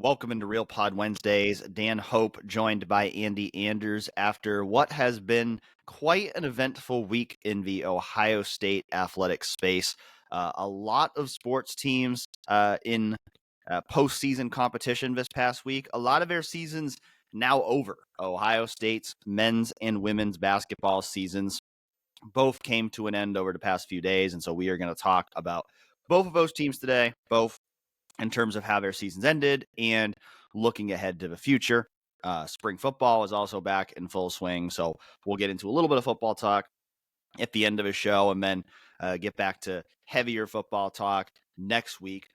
Welcome into Real Pod Wednesdays. Dan Hope joined by Andy Anders after what has been quite an eventful week in the Ohio State athletic space. A lot of sports teams in postseason competition this past week. A lot of their seasons now over. Ohio State's men's and women's basketball seasons both came to an end over the past few days. And so we are going to talk about both of those teams today, both in terms of how their seasons ended and looking ahead to the future. Spring football is also back in full swing, so we'll get into a little bit of football talk at the end of the show and then get back to heavier football talk next week.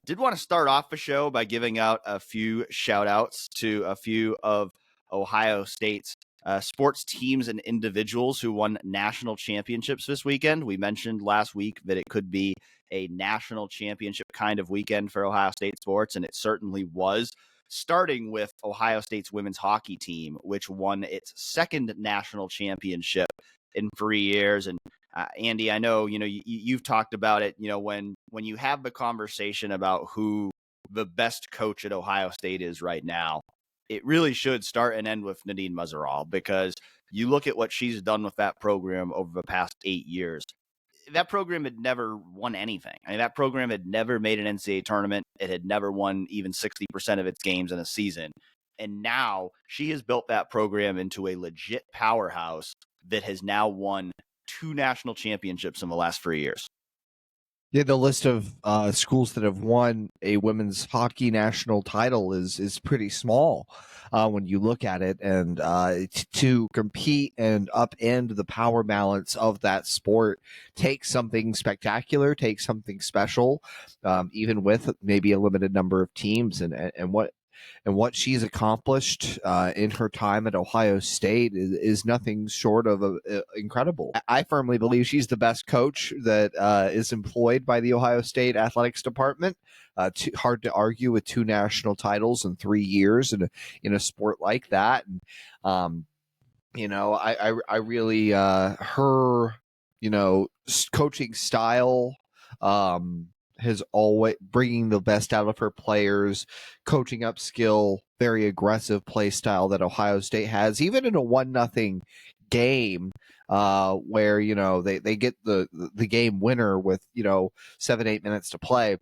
Did want to start off the show by giving out a few shout outs to a few of Ohio State's sports teams and individuals who won national championships this weekend. We mentioned last week that it could be a national championship kind of weekend for Ohio State sports, and it certainly was, starting with Ohio State's women's hockey team, which won its second national championship in 3 years. And Andy, I know, you've talked about it, when you have the conversation about who the best coach at Ohio State is right now, it really should start and end with Nadine Muzerall, because you look at what she's done with that program over the past 8 years. That program had never won anything. I mean, that program had never made an NCAA tournament. It had never won even 60% of its games in a season. And now she has built that program into a legit powerhouse that has now won 2 national championships in the last 3 years. Yeah, the list of schools that have won a women's hockey national title is pretty small when you look at it. And to compete and upend the power balance of that sport takes something spectacular, takes something special, even with maybe a limited number of teams. And what she's accomplished in her time at Ohio State is nothing short of incredible. I firmly believe she's the best coach that is employed by the Ohio State athletics department. Hard to argue with 2 national titles in 3 years in a sport like that. And I really her coaching style. Has always bringing the best out of her players, coaching up skill, very aggressive play style that Ohio State has, even in a 1-0 game, where they get the game winner with 7-8 minutes to play.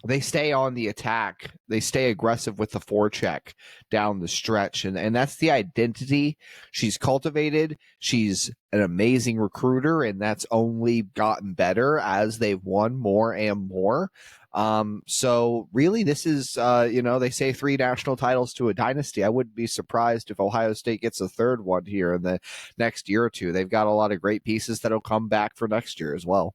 They stay on the attack. They stay aggressive with the forecheck down the stretch. And that's the identity she's cultivated. She's an amazing recruiter, and that's only gotten better as they've won more and more. So really, this is, they say 3 national titles to a dynasty. I wouldn't be surprised if Ohio State gets a 3rd one here in the next year or two. They've got a lot of great pieces that'll come back for next year as well.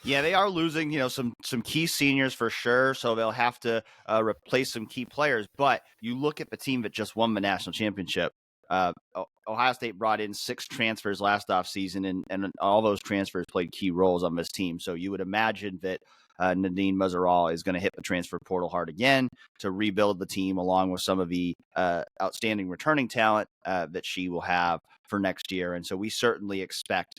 Yeah, they are losing, some key seniors for sure, so they'll have to replace some key players. But you look at the team that just won the national championship. Ohio State brought in 6 transfers last offseason, and all those transfers played key roles on this team. So you would imagine that Nadine Muzerall is going to hit the transfer portal hard again to rebuild the team, along with some of the outstanding returning talent that she will have for next year. And so we certainly expect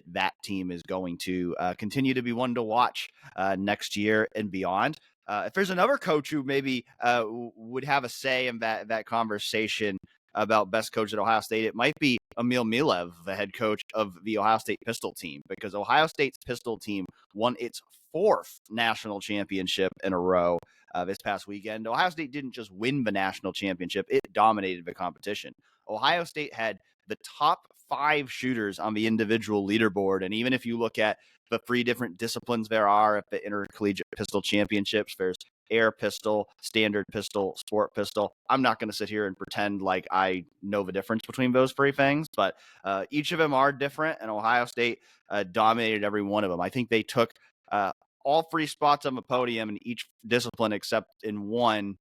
that team is going to continue to be one to watch next year and beyond. If there's another coach who maybe would have a say in that conversation about best coach at Ohio State, it might be Emil Milev, the head coach of the Ohio State pistol team, because Ohio State's pistol team won its 4th national championship in a row this past weekend. Ohio State didn't just win the national championship, it dominated the competition. Ohio State had the top 5 shooters on the individual leaderboard. And even if you look at the 3 different disciplines there are at the Intercollegiate Pistol Championships, there's air pistol, standard pistol, sport pistol. I'm not going to sit here and pretend like I know the difference between those 3 things, but each of them are different, and Ohio State dominated every one of them. I think they took all 3 spots on the podium in each discipline except in one.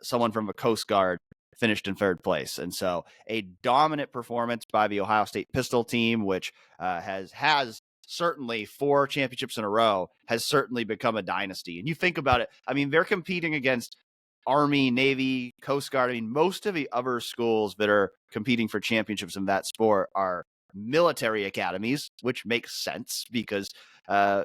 Someone from the Coast Guard finished in 3rd place. And so a dominant performance by the Ohio State pistol team, which has certainly 4 championships in a row, has certainly become a dynasty. And you think about it, I mean, they're competing against Army, Navy, Coast Guard. I mean, most of the other schools that are competing for championships in that sport are military academies, which makes sense because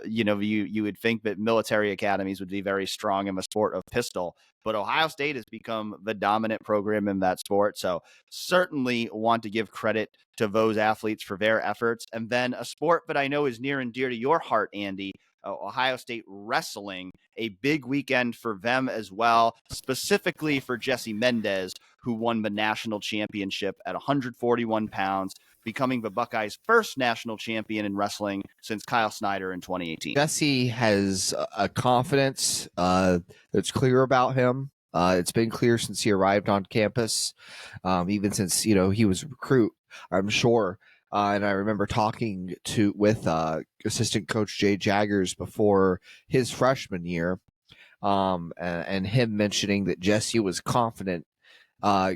you would think that military academies would be very strong in the sport of pistol, but Ohio State has become the dominant program in that sport. So certainly want to give credit to those athletes for their efforts. And then a sport that I know is near and dear to your heart, Andy, Ohio State wrestling, a big weekend for them as well, specifically for Jesse Mendez, who won the national championship at 141 pounds, becoming the Buckeyes' first national champion in wrestling since Kyle Snyder in 2018. Jesse has a confidence that's clear about him. It's been clear since he arrived on campus, even since he was a recruit, I'm sure. And I remember talking with assistant coach Jay Jaggers before his freshman year, and him mentioning that Jesse was confident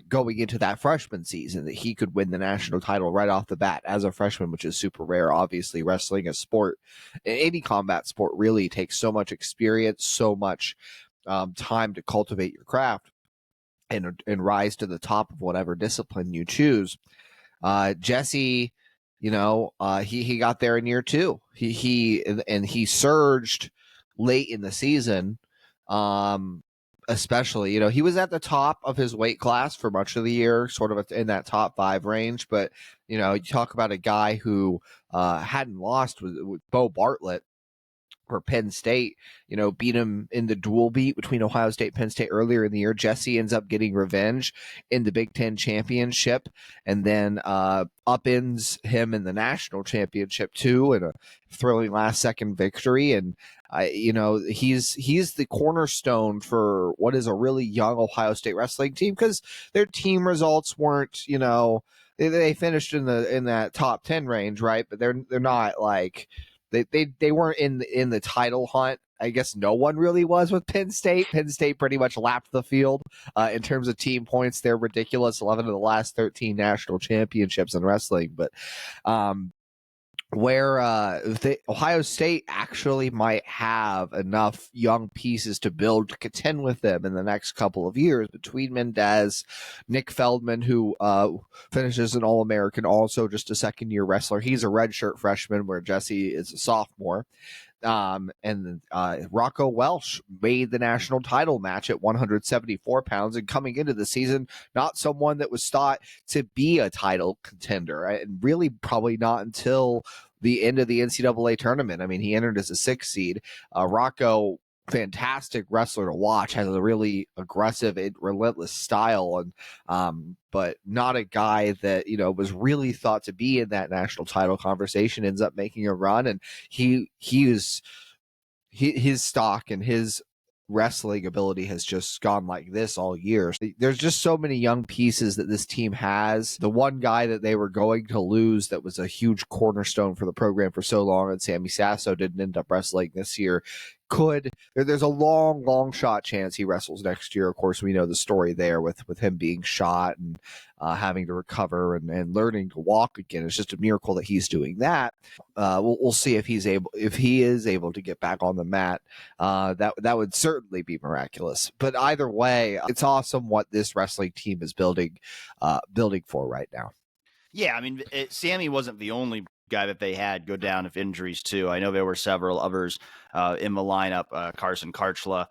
going into that freshman season that he could win the national title right off the bat as a freshman, which is super rare. Obviously, wrestling, a sport, any combat sport, really takes so much experience, so much time to cultivate your craft and rise to the top of whatever discipline you choose. Jesse, he got there in year two. He surged late in the season. Especially, he was at the top of his weight class for much of the year, sort of in that top 5 range. But, you talk about a guy who hadn't lost with Bo Bartlett for Penn State, beat him in the dual beat between Ohio State and Penn State earlier in the year. Jesse ends up getting revenge in the Big Ten championship and then upends him in the national championship too in a thrilling last second victory. And he's the cornerstone for what is a really young Ohio State wrestling team, because their team results weren't, they finished in that top 10 range, right? But they're not like they weren't in the title hunt. I guess no one really was with Penn State. Penn State pretty much lapped the field in terms of team points. They're ridiculous. 11 of the last 13 national championships in wrestling. But where Ohio State actually might have enough young pieces to build to contend with them in the next couple of years between Mendez, Nick Feldman, who finishes an All-American, also just a second-year wrestler. He's a redshirt freshman, where Jesse is a sophomore. And Rocco Welsh made the national title match at 174 pounds, and coming into the season, not someone that was thought to be a title contender, and really probably not until the end of the NCAA tournament. I mean, he entered as a 6th seed. Rocco, fantastic wrestler to watch, has a really aggressive and relentless style, and but not a guy that was really thought to be in that national title conversation. Ends up making a run, and his stock and his wrestling ability has just gone like this all year. There's just so many young pieces that this team has. The one guy that they were going to lose that was a huge cornerstone for the program for so long, and Sammy Sasso didn't end up wrestling this year, there's a long shot chance he wrestles next year. Of course, we know the story there with him being shot and having to recover and learning to walk again. It's just a miracle that he's doing that. We'll see if he is able to get back on the mat. That would certainly be miraculous. But either way, it's awesome what this wrestling team is building for right now. Yeah, I mean, Sammy wasn't the only guy that they had go down of injuries too. I know there were several others in the lineup, Carson Karchla,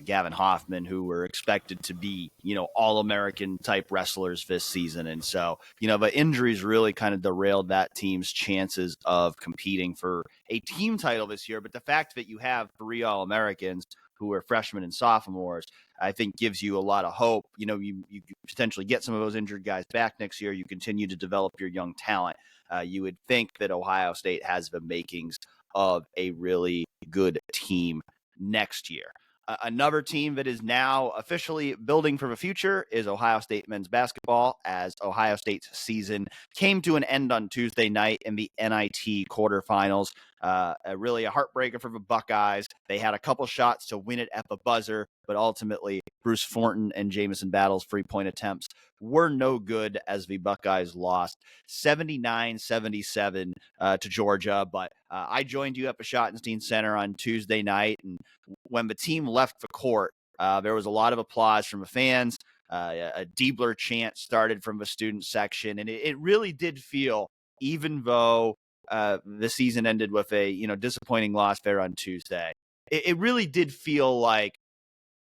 Gavin Hoffman, who were expected to be, All-American type wrestlers this season. And so, the injuries really kind of derailed that team's chances of competing for a team title this year. But the fact that you have 3 All-Americans who are freshmen and sophomores, I think gives you a lot of hope. You potentially get some of those injured guys back next year. You continue to develop your young talent. You would think that Ohio State has the makings of a really good team next year. Another team that is now officially building for the future is Ohio State men's basketball, as Ohio State's season came to an end on Tuesday night in the NIT quarterfinals. Really a heartbreaker for the Buckeyes. They had a couple shots to win it at the buzzer, but ultimately Bruce Thornton and Jamison Battle's 3-point attempts were no good, as the Buckeyes lost 79-77 to Georgia. But I joined you at the Schottenstein Center on Tuesday night, and when the team left the court, there was a lot of applause from the fans. A Diebler chant started from the student section, and it really did feel even though the season ended with a disappointing loss there on Tuesday, it really did feel like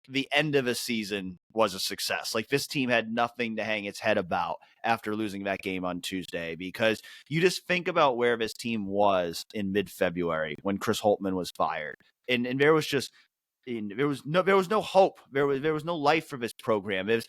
the end of a season was a success. Like, this team had nothing to hang its head about after losing that game on Tuesday, because you just think about where this team was in mid-February when Chris Holtmann was fired. And there was just there was no hope. There was no life for this program. It was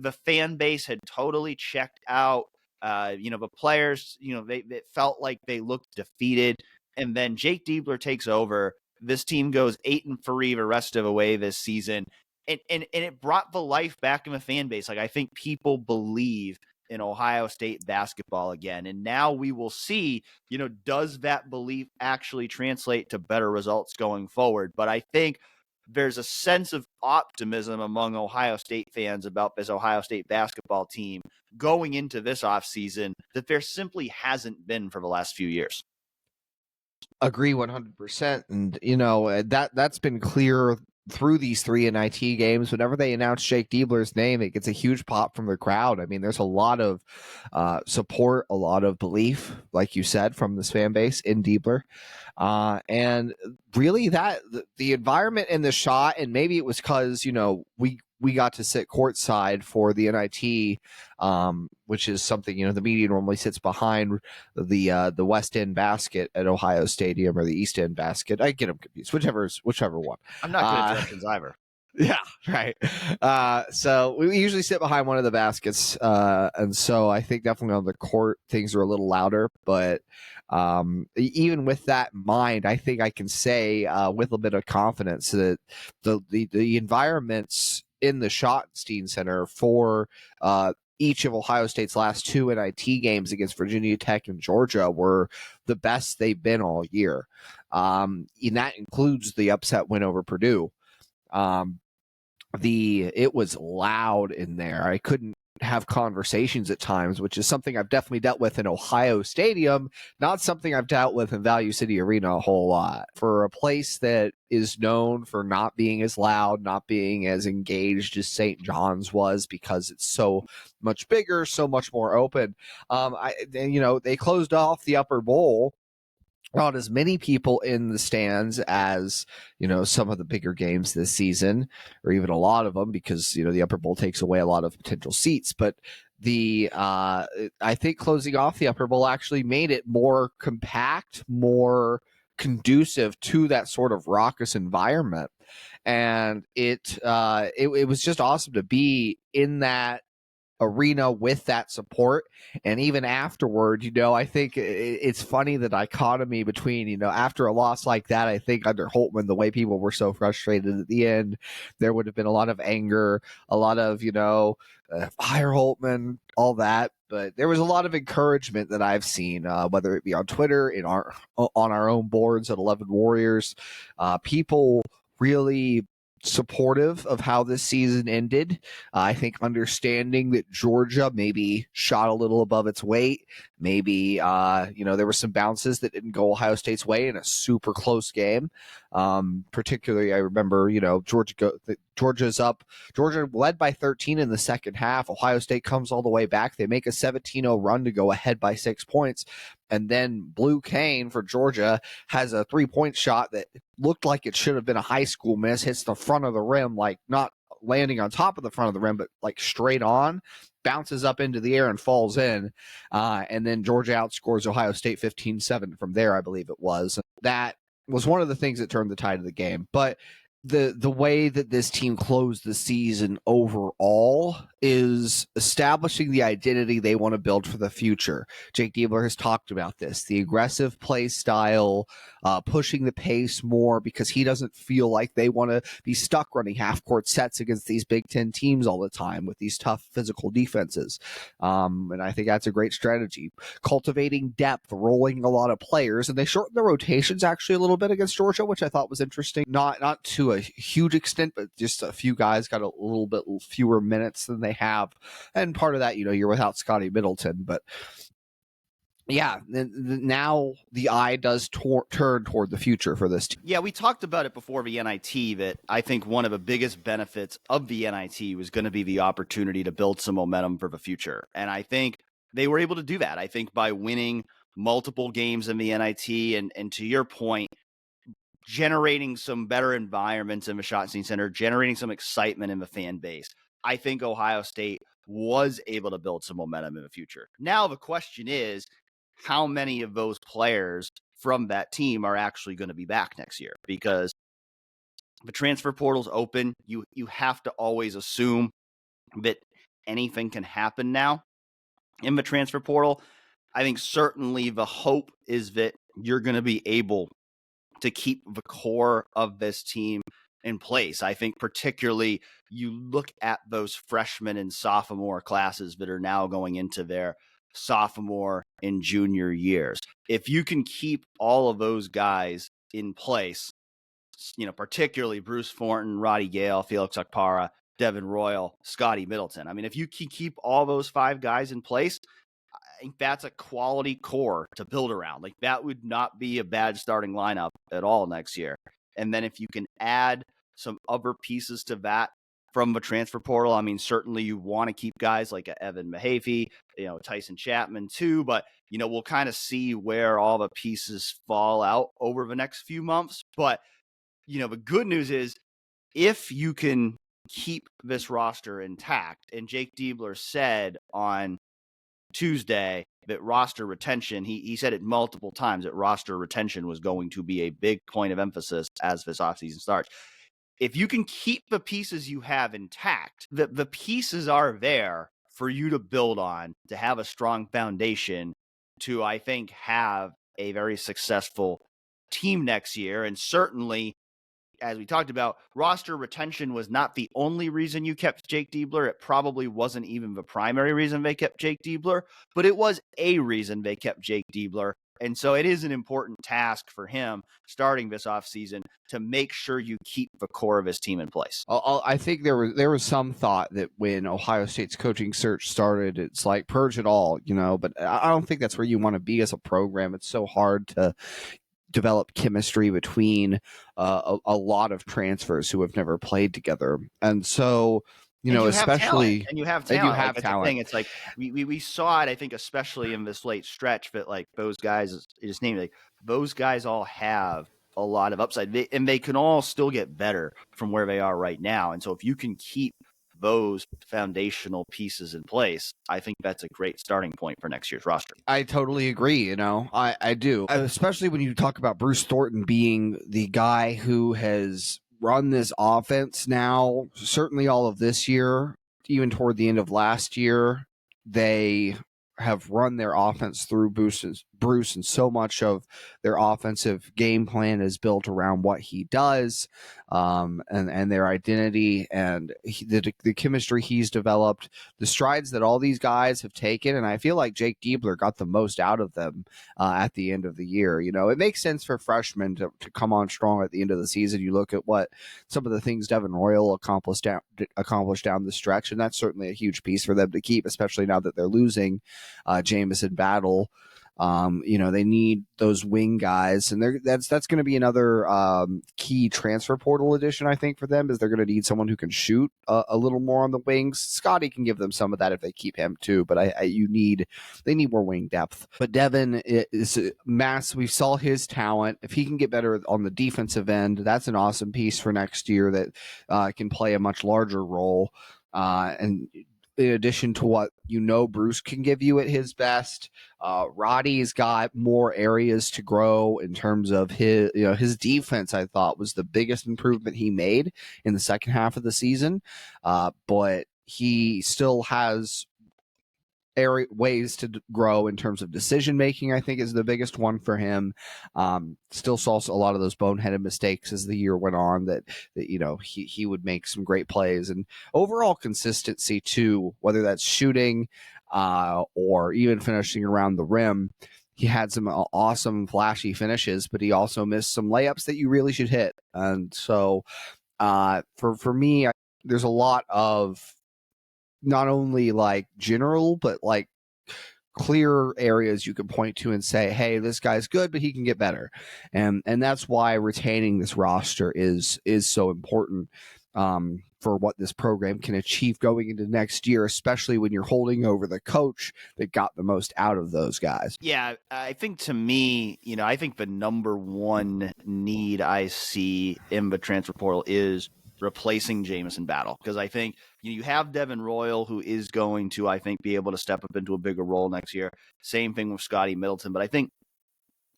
the fan base had totally checked out. The players, they felt like they looked defeated. And then Jake Diebler takes over. This team goes 8-3 the rest of the way this season. And it brought the life back in the fan base. Like, I think people believe in Ohio State basketball again. And now we will see, does that belief actually translate to better results going forward? But I think there's a sense of optimism among Ohio State fans about this Ohio State basketball team going into this offseason that there simply hasn't been for the last few years. Agree 100%. And, that's been clear through these 3 NIT games. Whenever they announce Jake Diebler's name, it gets a huge pop from the crowd. I mean, there's a lot of support, a lot of belief, like you said, from this fan base in Diebler. And really the environment in the shot, and maybe it was because, we got to sit courtside for the NIT, which is something, the media normally sits behind the West End basket at Ohio Stadium, or the East End basket. I get them confused, whichever one. I'm not good at directions either. Yeah, right. So we usually sit behind one of the baskets, and so I think definitely on the court things are a little louder. But even with that in mind, I think I can say with a bit of confidence that the environments in the Schottenstein Center for each of Ohio State's last 2 NIT games against Virginia Tech and Georgia were the best they've been all year. And that includes the upset win over Purdue. It was loud in there. I couldn't have conversations at times, which is something I've definitely dealt with in Ohio Stadium, not something I've dealt with in Value City Arena a whole lot. For a place that is known for not being as loud, not being as engaged as St. John's was, because it's so much bigger, so much more open. They closed off the upper bowl. Not as many people in the stands as, some of the bigger games this season, or even a lot of them, because, the upper bowl takes away a lot of potential seats. But I think closing off the upper bowl actually made it more compact, more conducive to that sort of raucous environment. And it was just awesome to be in that arena with that support. And even afterward, I think it's funny, the dichotomy between, after a loss like that, I think under Holtmann, the way people were so frustrated at the end, there would have been a lot of anger, a lot of, fire Holtmann, all that. But there was a lot of encouragement that I've seen, whether it be on Twitter, on our own boards at 11 Warriors, people really supportive of how this season ended. I think understanding that Georgia maybe shot a little above its weight. Maybe, there were some bounces that didn't go Ohio State's way in a super close game. Particularly, I remember, Georgia's up. Georgia led by 13 in the second half. Ohio State comes all the way back. They make a 17-0 run to go ahead by 6 points. And then Blue Kane for Georgia has a 3-point shot that looked like it should have been a high school miss, hits the front of the rim, like not landing on top of the front of the rim, but like straight on, bounces up into the air and falls in. And then Georgia outscores Ohio State 15-7 from there, I believe it was. That was one of the things that turned the tide of the game. But the way that this team closed the season overall is establishing the identity they want to build for the future. Jake Diebler has talked about this, the aggressive play style, pushing the pace more, because he doesn't feel like they want to be stuck running half-court sets against these Big Ten teams all the time with these tough physical defenses. And I think that's a great strategy. Cultivating depth, rolling a lot of players, and they shortened the rotations actually a little bit against Georgia, which I thought was interesting. Not to a huge extent, but just a few guys got a little bit fewer minutes than they have. And part of that, you're without Scotty Middleton, but yeah, now the eye does turn toward the future for this team. Yeah, we talked about it before the NIT, that I think one of the biggest benefits of the NIT was going to be the opportunity to build some momentum for the future. And I think they were able to do that, I think, by winning multiple games in the NIT and to your point, generating some better environments in the Schottenstein Center, generating some excitement in the fan base. I think Ohio State was able to build some momentum in the future. Now the question is, how many of those players from that team are actually going to be back next year? Because the transfer portal's open. You have to always assume that anything can happen now in the transfer portal. I think certainly the hope is that you're going to be able to keep the core of this team in place. I think particularly you look at those freshman and sophomore classes that are now going into their sophomore and junior years. If you can keep all of those guys in place, particularly Bruce Thornton, Roddy Gale, Felix Okpara, Devin Royal, Scotty Middleton. I mean, if you can keep all those 5 guys in place, I think that's a quality core to build around. Like, that would not be a bad starting lineup at all next year. And then if you can add some other pieces to that from the transfer portal, I mean, certainly you want to keep guys like Evan Mahaffey, Tyson Chapman too, but, we'll kind of see where all the pieces fall out over the next few months. But, the good news is if you can keep this roster intact, and Jake Diebler said on Tuesday that roster retention, he said it multiple times, that roster retention was going to be a big point of emphasis as this offseason starts. If you can keep the pieces you have intact, the pieces are there for you to build on, to have a strong foundation, to, I think, have a very successful team next year. And certainly, as we talked about, roster retention was not the only reason you kept Jake Diebler. It probably wasn't even the primary reason they kept Jake Diebler, but it was a reason they kept Jake Diebler. And so it is an important task for him starting this offseason to make sure you keep the core of his team in place. I think there was some thought that when Ohio State's coaching search started, it's like purge it all, but I don't think that's where you want to be as a program. It's so hard to develop chemistry between a lot of transfers who have never played together. And so, especially and you have talent. That's the thing. It's like we saw it, I think, especially in this late stretch, that like those guys, just named, like those guys all have a lot of upside, and they can all still get better from where they are right now. And so if you can keep those foundational pieces in place, I think that's a great starting point for next year's roster. I totally agree. I do, especially when you talk about Bruce Thornton being the guy who has run this offense now, certainly all of this year, even toward the end of last year. They have run their offense through Bruce, and so much of their offensive game plan is built around what he does, and their identity, and the chemistry he's developed, the strides that all these guys have taken. And I feel like Jake Diebler got the most out of them at the end of the year. It makes sense for freshmen to come on strong at the end of the season. You look at what some of the things Devin Royal accomplished down the stretch, and that's certainly a huge piece for them to keep, especially now that they're losing Jamison Battle. They need those wing guys, and that's going to be another key transfer portal addition, I think, for them, is they're going to need someone who can shoot a little more on the wings. Scotty can give them some of that if they keep him too, but they need more wing depth. But Devin is mass. We saw his talent. If he can get better on the defensive end, that's an awesome piece for next year that can play a much larger role. And in addition to what Bruce can give you at his best, Roddy's got more areas to grow in terms of his defense. I thought was the biggest improvement he made in the second half of the season, but he still has ways to grow in terms of decision making. I think is the biggest one for him. Still saw a lot of those boneheaded mistakes as the year went on, that he would make some great plays, and overall consistency too, whether that's shooting or even finishing around the rim. He had some awesome flashy finishes, but he also missed some layups that you really should hit. And so for me, there's a lot of not only like general, but like clear areas you can point to and say, hey, this guy's good, but he can get better. And that's why retaining this roster is so important for what this program can achieve going into next year, especially when you're holding over the coach that got the most out of those guys. Yeah, I think to me, I think the number one need I see in the transfer portal is replacing Jamison Battle, because I think you have Devin Royal, who is going to, I think, be able to step up into a bigger role next year. Same thing with Scotty Middleton, but I think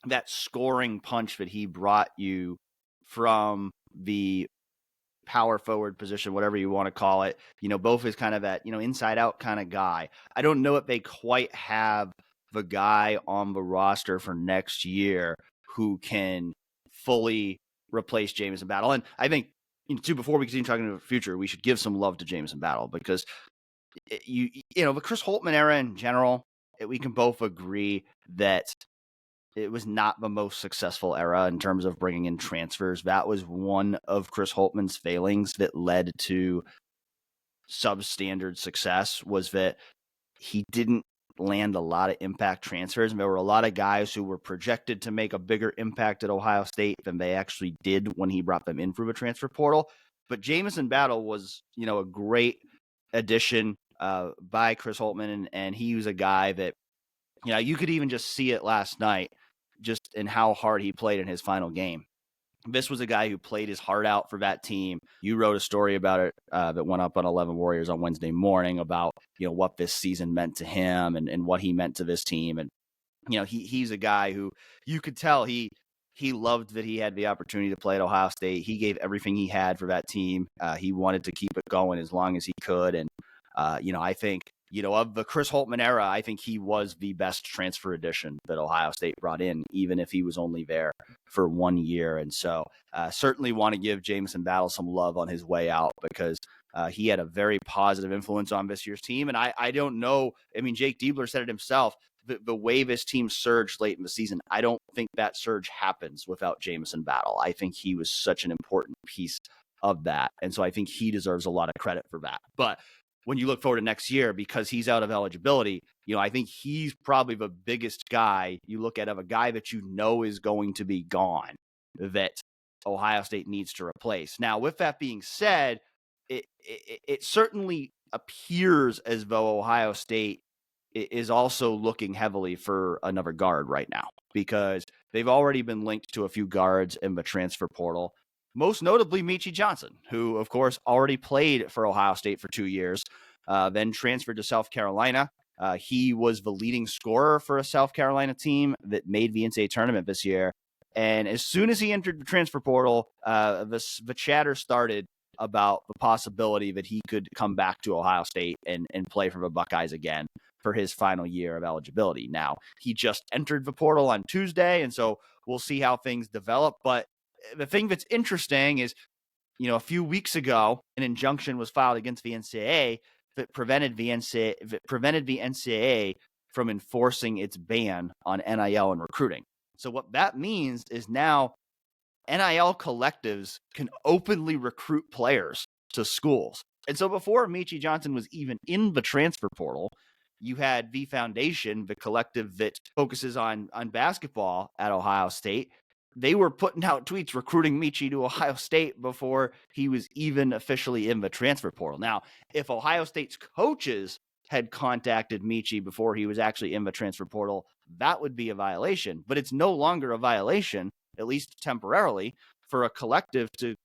that scoring punch that he brought you from the power forward position, whatever you want to call it, both is kind of that, inside out kind of guy. I don't know if they quite have the guy on the roster for next year who can fully replace Jamison Battle. And I think, too, before we continue talking about the future, we should give some love to Jamison Battle, because the Chris Holtmann era in general, we can both agree that it was not the most successful era in terms of bringing in transfers. That was one of Chris Holtmann's failings that led to substandard success, was that he didn't land a lot of impact transfers. And there were a lot of guys who were projected to make a bigger impact at Ohio State than they actually did when he brought them in through the transfer portal. But Jamison Battle was, a great addition by Chris Holtmann. And he was a guy that, you could even just see it last night, just in how hard he played in his final game. This was a guy who played his heart out for that team. You wrote a story about it that went up on 11 Warriors on Wednesday morning about, what this season meant to him and what he meant to this team. And, he's a guy who you could tell he loved that he had the opportunity to play at Ohio State. He gave everything he had for that team. He wanted to keep it going as long as he could. And, I think, of the Chris Holtmann era, I think he was the best transfer addition that Ohio State brought in, even if he was only there for 1 year. And so certainly want to give Jamison Battle some love on his way out, because he had a very positive influence on this year's team. And I don't know, Jake Diebler said it himself, the way this team surged late in the season, I don't think that surge happens without Jamison Battle. I think he was such an important piece of that. And so I think he deserves a lot of credit for that. But when you look forward to next year, because he's out of eligibility, I think he's probably the biggest guy you look at, of a guy that is going to be gone, that Ohio State needs to replace. Now, with that being said, it certainly appears as though Ohio State is also looking heavily for another guard right now, because they've already been linked to a few guards in the transfer portal. Most notably, Meechie Johnson, who, of course, already played for Ohio State for 2 years, then transferred to South Carolina. He was the leading scorer for a South Carolina team that made the NCAA tournament this year. And as soon as he entered the transfer portal, the chatter started about the possibility that he could come back to Ohio State and play for the Buckeyes again for his final year of eligibility. Now, he just entered the portal on Tuesday, and so we'll see how things develop. But the thing that's interesting is, a few weeks ago, an injunction was filed against the NCAA that prevented the NCAA from enforcing its ban on NIL and recruiting. So what that means is now NIL collectives can openly recruit players to schools. And so before Meechie Johnson was even in the transfer portal, you had the Foundation, the collective that focuses on basketball at Ohio State. They were putting out tweets recruiting Meechie to Ohio State before he was even officially in the transfer portal. Now, if Ohio State's coaches had contacted Meechie before he was actually in the transfer portal, that would be a violation. But it's no longer a violation, at least temporarily, for a collective to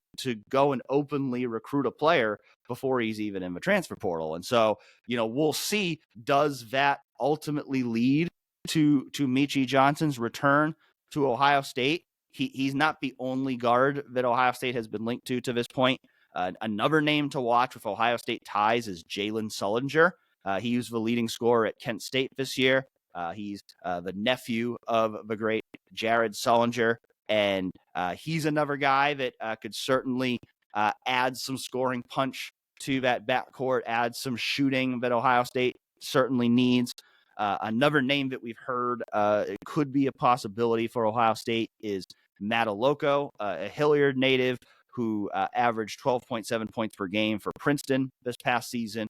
go and openly recruit a player before he's even in the transfer portal. And so, we'll see, does that ultimately lead to Meechie Johnson's return to Ohio State? He's not the only guard that Ohio State has been linked to this point. Another name to watch with Ohio State ties is Jalen Sullinger. He was the leading scorer at Kent State this year. He's the nephew of the great Jared Sullinger, and he's another guy that could certainly add some scoring punch to that backcourt, add some shooting that Ohio State certainly needs. Another name that we've heard it could be a possibility for Ohio State is Mataloko, a Hilliard native who averaged 12.7 points per game for Princeton this past season.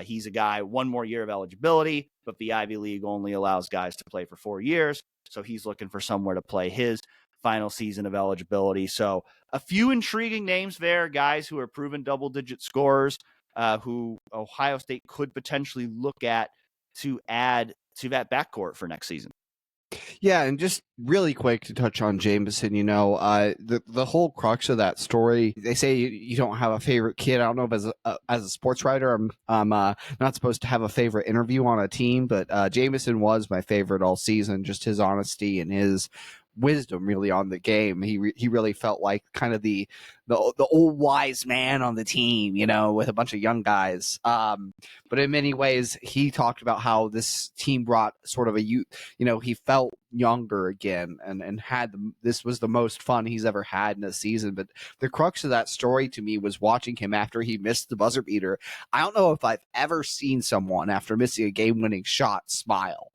He's a guy, 1 more year of eligibility, but the Ivy League only allows guys to play for 4 years. So he's looking for somewhere to play his final season of eligibility. So a few intriguing names there, guys who are proven double-digit scorers, who Ohio State could potentially look at to add to that backcourt for next season. Yeah, and just really quick to touch on Jameson, the whole crux of that story. They say you don't have a favorite kid. I don't know if as a sports writer, I'm not supposed to have a favorite interview on a team, but Jameson was my favorite all season. Just his honesty and his wisdom really on the game. He really felt like kind of the old wise man on the team, with a bunch of young guys. But in many ways, he talked about how this team brought sort of a youth. He felt younger again, and this was the most fun he's ever had in a season. But the crux of that story to me was watching him after he missed the buzzer beater. I don't know if I've ever seen someone after missing a game-winning shot smile.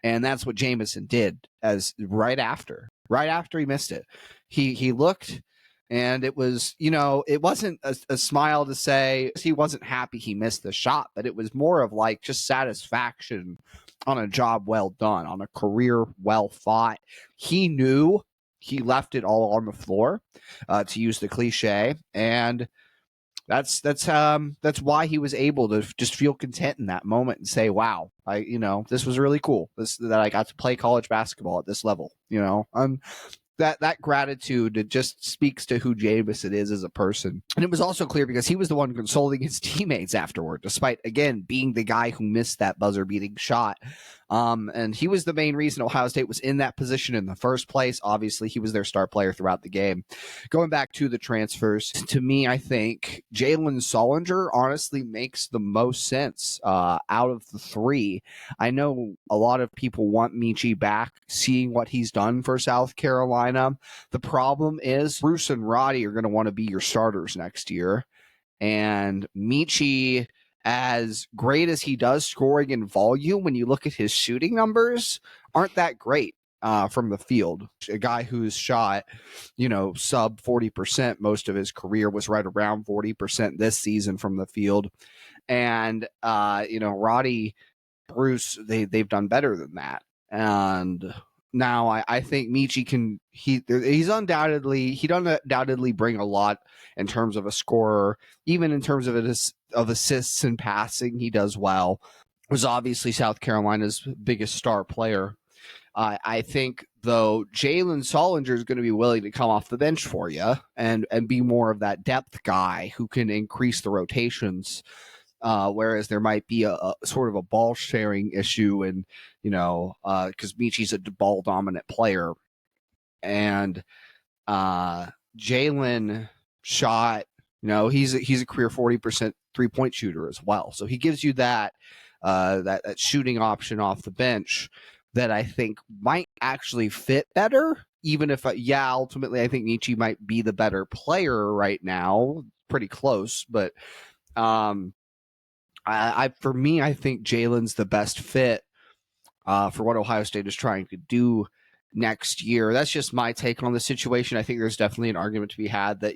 And that's what Jameson did as right after he missed it. He looked, and it was, it wasn't a smile to say he wasn't happy he missed the shot, but it was more of like just satisfaction on a job well done, on a career well fought. He knew he left it all on the floor, to use the cliche, and that's why he was able to just feel content in that moment and say, wow, this was really cool. That I got to play college basketball at this level, that gratitude, it just speaks to who Jameson is as a person. And it was also clear because he was the one consoling his teammates afterward, despite, again, being the guy who missed that buzzer-beating shot. And he was the main reason Ohio State was in that position in the first place. Obviously, he was their star player throughout the game. Going back to the transfers, to me, I think Jalen Solinger honestly makes the most sense out of the three. I know a lot of people want Michi back, seeing what he's done for South Carolina. The problem is Bruce and Roddy are going to want to be your starters next year. And Michi, as great as he does scoring in volume, when you look at his shooting numbers, aren't that great from the field. A guy who's shot, sub 40% most of his career, was right around 40% this season from the field. And, Roddy, Bruce, they've done better than that. And now I think Michi he doesn't undoubtedly bring a lot in terms of a scorer, even in terms of assists and passing. He does well. Was obviously South Carolina's biggest star player. I think, though, Jalen Solinger is going to be willing to come off the bench for you and be more of that depth guy who can increase the rotations. Whereas there might be a sort of a ball sharing issue, and because Michi's a ball dominant player, and Jalen shot, he's a career 40% 3-point shooter as well, so he gives you that shooting option off the bench that I think might actually fit better. Even if, ultimately I think Michi might be the better player right now, pretty close, but for me, I think Jalen's the best fit for what Ohio State is trying to do next year. That's just my take on the situation. I think there's definitely an argument to be had that,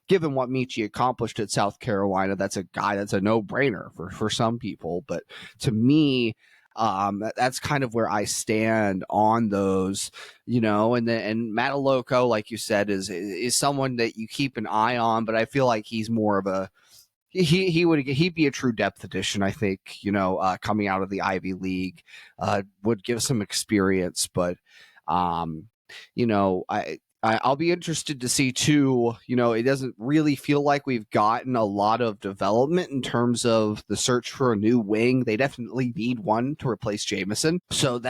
given what Michi accomplished at South Carolina, that's a guy that's a no-brainer for some people. But to me, that's kind of where I stand on those, and Matt Aloco, like you said, is someone that you keep an eye on, but I feel like he's more of a he'd be a true depth addition, I think, coming out of the Ivy League, would give some experience, but I'll be interested to see too, it doesn't really feel like we've gotten a lot of development in terms of the search for a new wing. They definitely need one to replace Jameson. So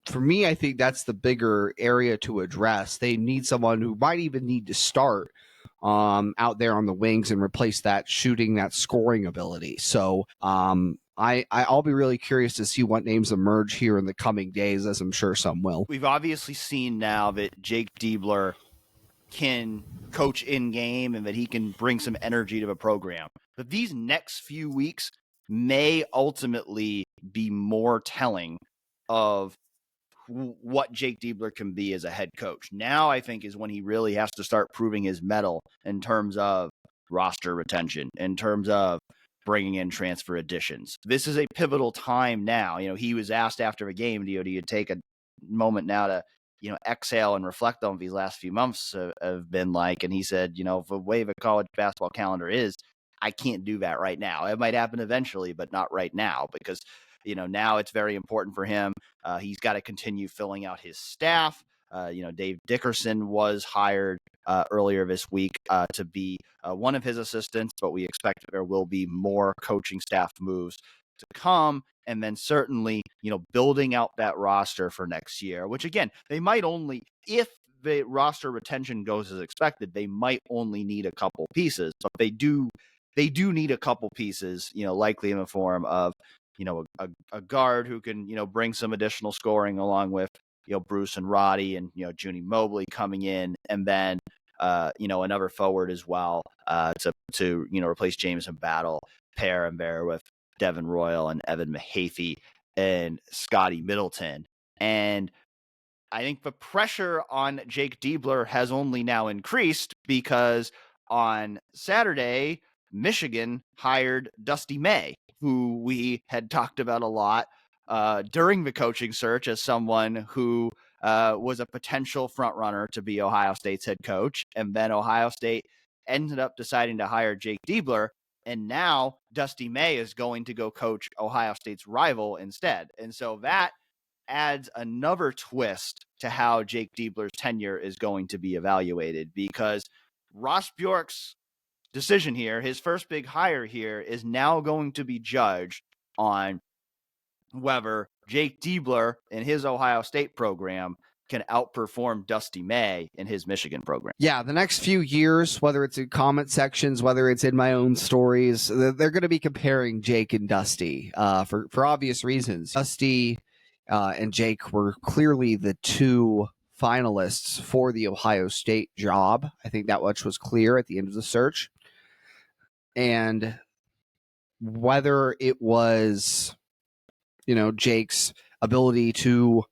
for me, I think that's the bigger area to address. They need someone who might even need to start out there on the wings and replace that shooting, that scoring ability. So I'll be really curious to see what names emerge here in the coming days, as I'm sure some will. We've obviously seen now that Jake Diebler can coach in game and that he can bring some energy to the program. But these next few weeks may ultimately be more telling of what Jake Diebler can be as a head coach. Now, I think, is when he really has to start proving his mettle in terms of roster retention, in terms of bringing in transfer additions. This is a pivotal time now. He was asked after a game, do you take a moment now to exhale and reflect on these last few months have been like. And he said, the way the college basketball calendar is, I can't do that right now. It might happen eventually, but not right now, because, now it's very important for him. He's got to continue filling out his staff. Dave Dickerson was hired earlier this week to be one of his assistants, but we expect there will be more coaching staff moves to come. And then certainly, building out that roster for next year, which again, they might only, if the roster retention goes as expected, they might only need a couple pieces, but they do need a couple pieces, likely in the form of, a guard who can, bring some additional scoring along with, Bruce and Roddy and, Junie Mobley coming in, and then, another forward as well to replace Jameson Battle, pair and bear with Devin Royal and Evan Mahaffey and Scotty Middleton. And I think the pressure on Jake Diebler has only now increased because on Saturday, Michigan hired Dusty May, who we had talked about a lot during the coaching search as someone who was a potential frontrunner to be Ohio State's head coach. And then Ohio State ended up deciding to hire Jake Diebler. And now Dusty May is going to go coach Ohio State's rival instead. And so that adds another twist to how Jake Diebler's tenure is going to be evaluated, because Ross Bjork's decision here, his first big hire here, is now going to be judged on whether Jake Diebler in his Ohio State program can outperform Dusty May in his Michigan program. Yeah, the next few years, whether it's in comment sections, whether it's in my own stories, they're going to be comparing Jake and Dusty for obvious reasons. Dusty and Jake were clearly the two finalists for the Ohio State job. I think that much was clear at the end of the search. And whether it was, Jake's ability to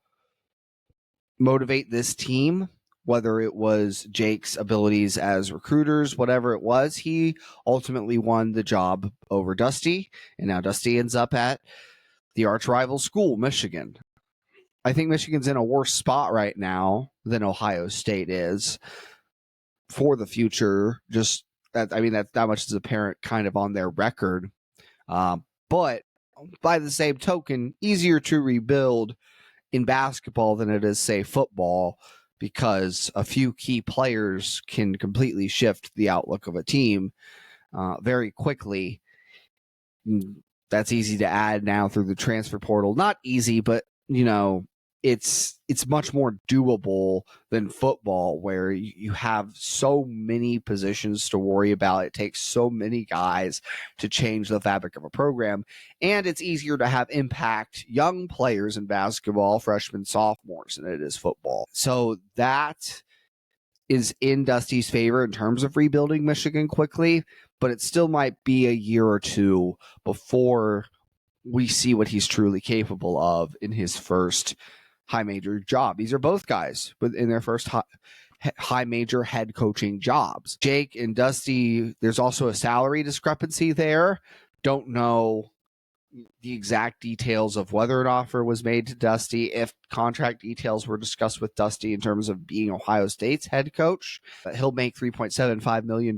motivate this team, whether it was Jake's abilities as recruiters, whatever it was, he ultimately won the job over Dusty. And now Dusty ends up at the arch rival school, Michigan. I think Michigan's in a worse spot right now than Ohio State is for the future. Just that, that much is apparent kind of on their record. But by the same token, easier to rebuild in basketball than it is, say, football, because a few key players can completely shift the outlook of a team very quickly. That's easy to add now through the transfer portal. Not easy, but it's much more doable than football, where you have so many positions to worry about. It takes so many guys to change the fabric of a program, and it's easier to have impact young players in basketball, freshmen, sophomores, than it is football. So that is in Dusty's favor in terms of rebuilding Michigan quickly, but it still might be a year or two before we see what he's truly capable of in his first high major job. These are both guys in their first high major head coaching jobs. Jake and Dusty, there's also a salary discrepancy there. Don't know the exact details of whether an offer was made to Dusty, if contract details were discussed with Dusty in terms of being Ohio State's head coach. He'll make $3.75 million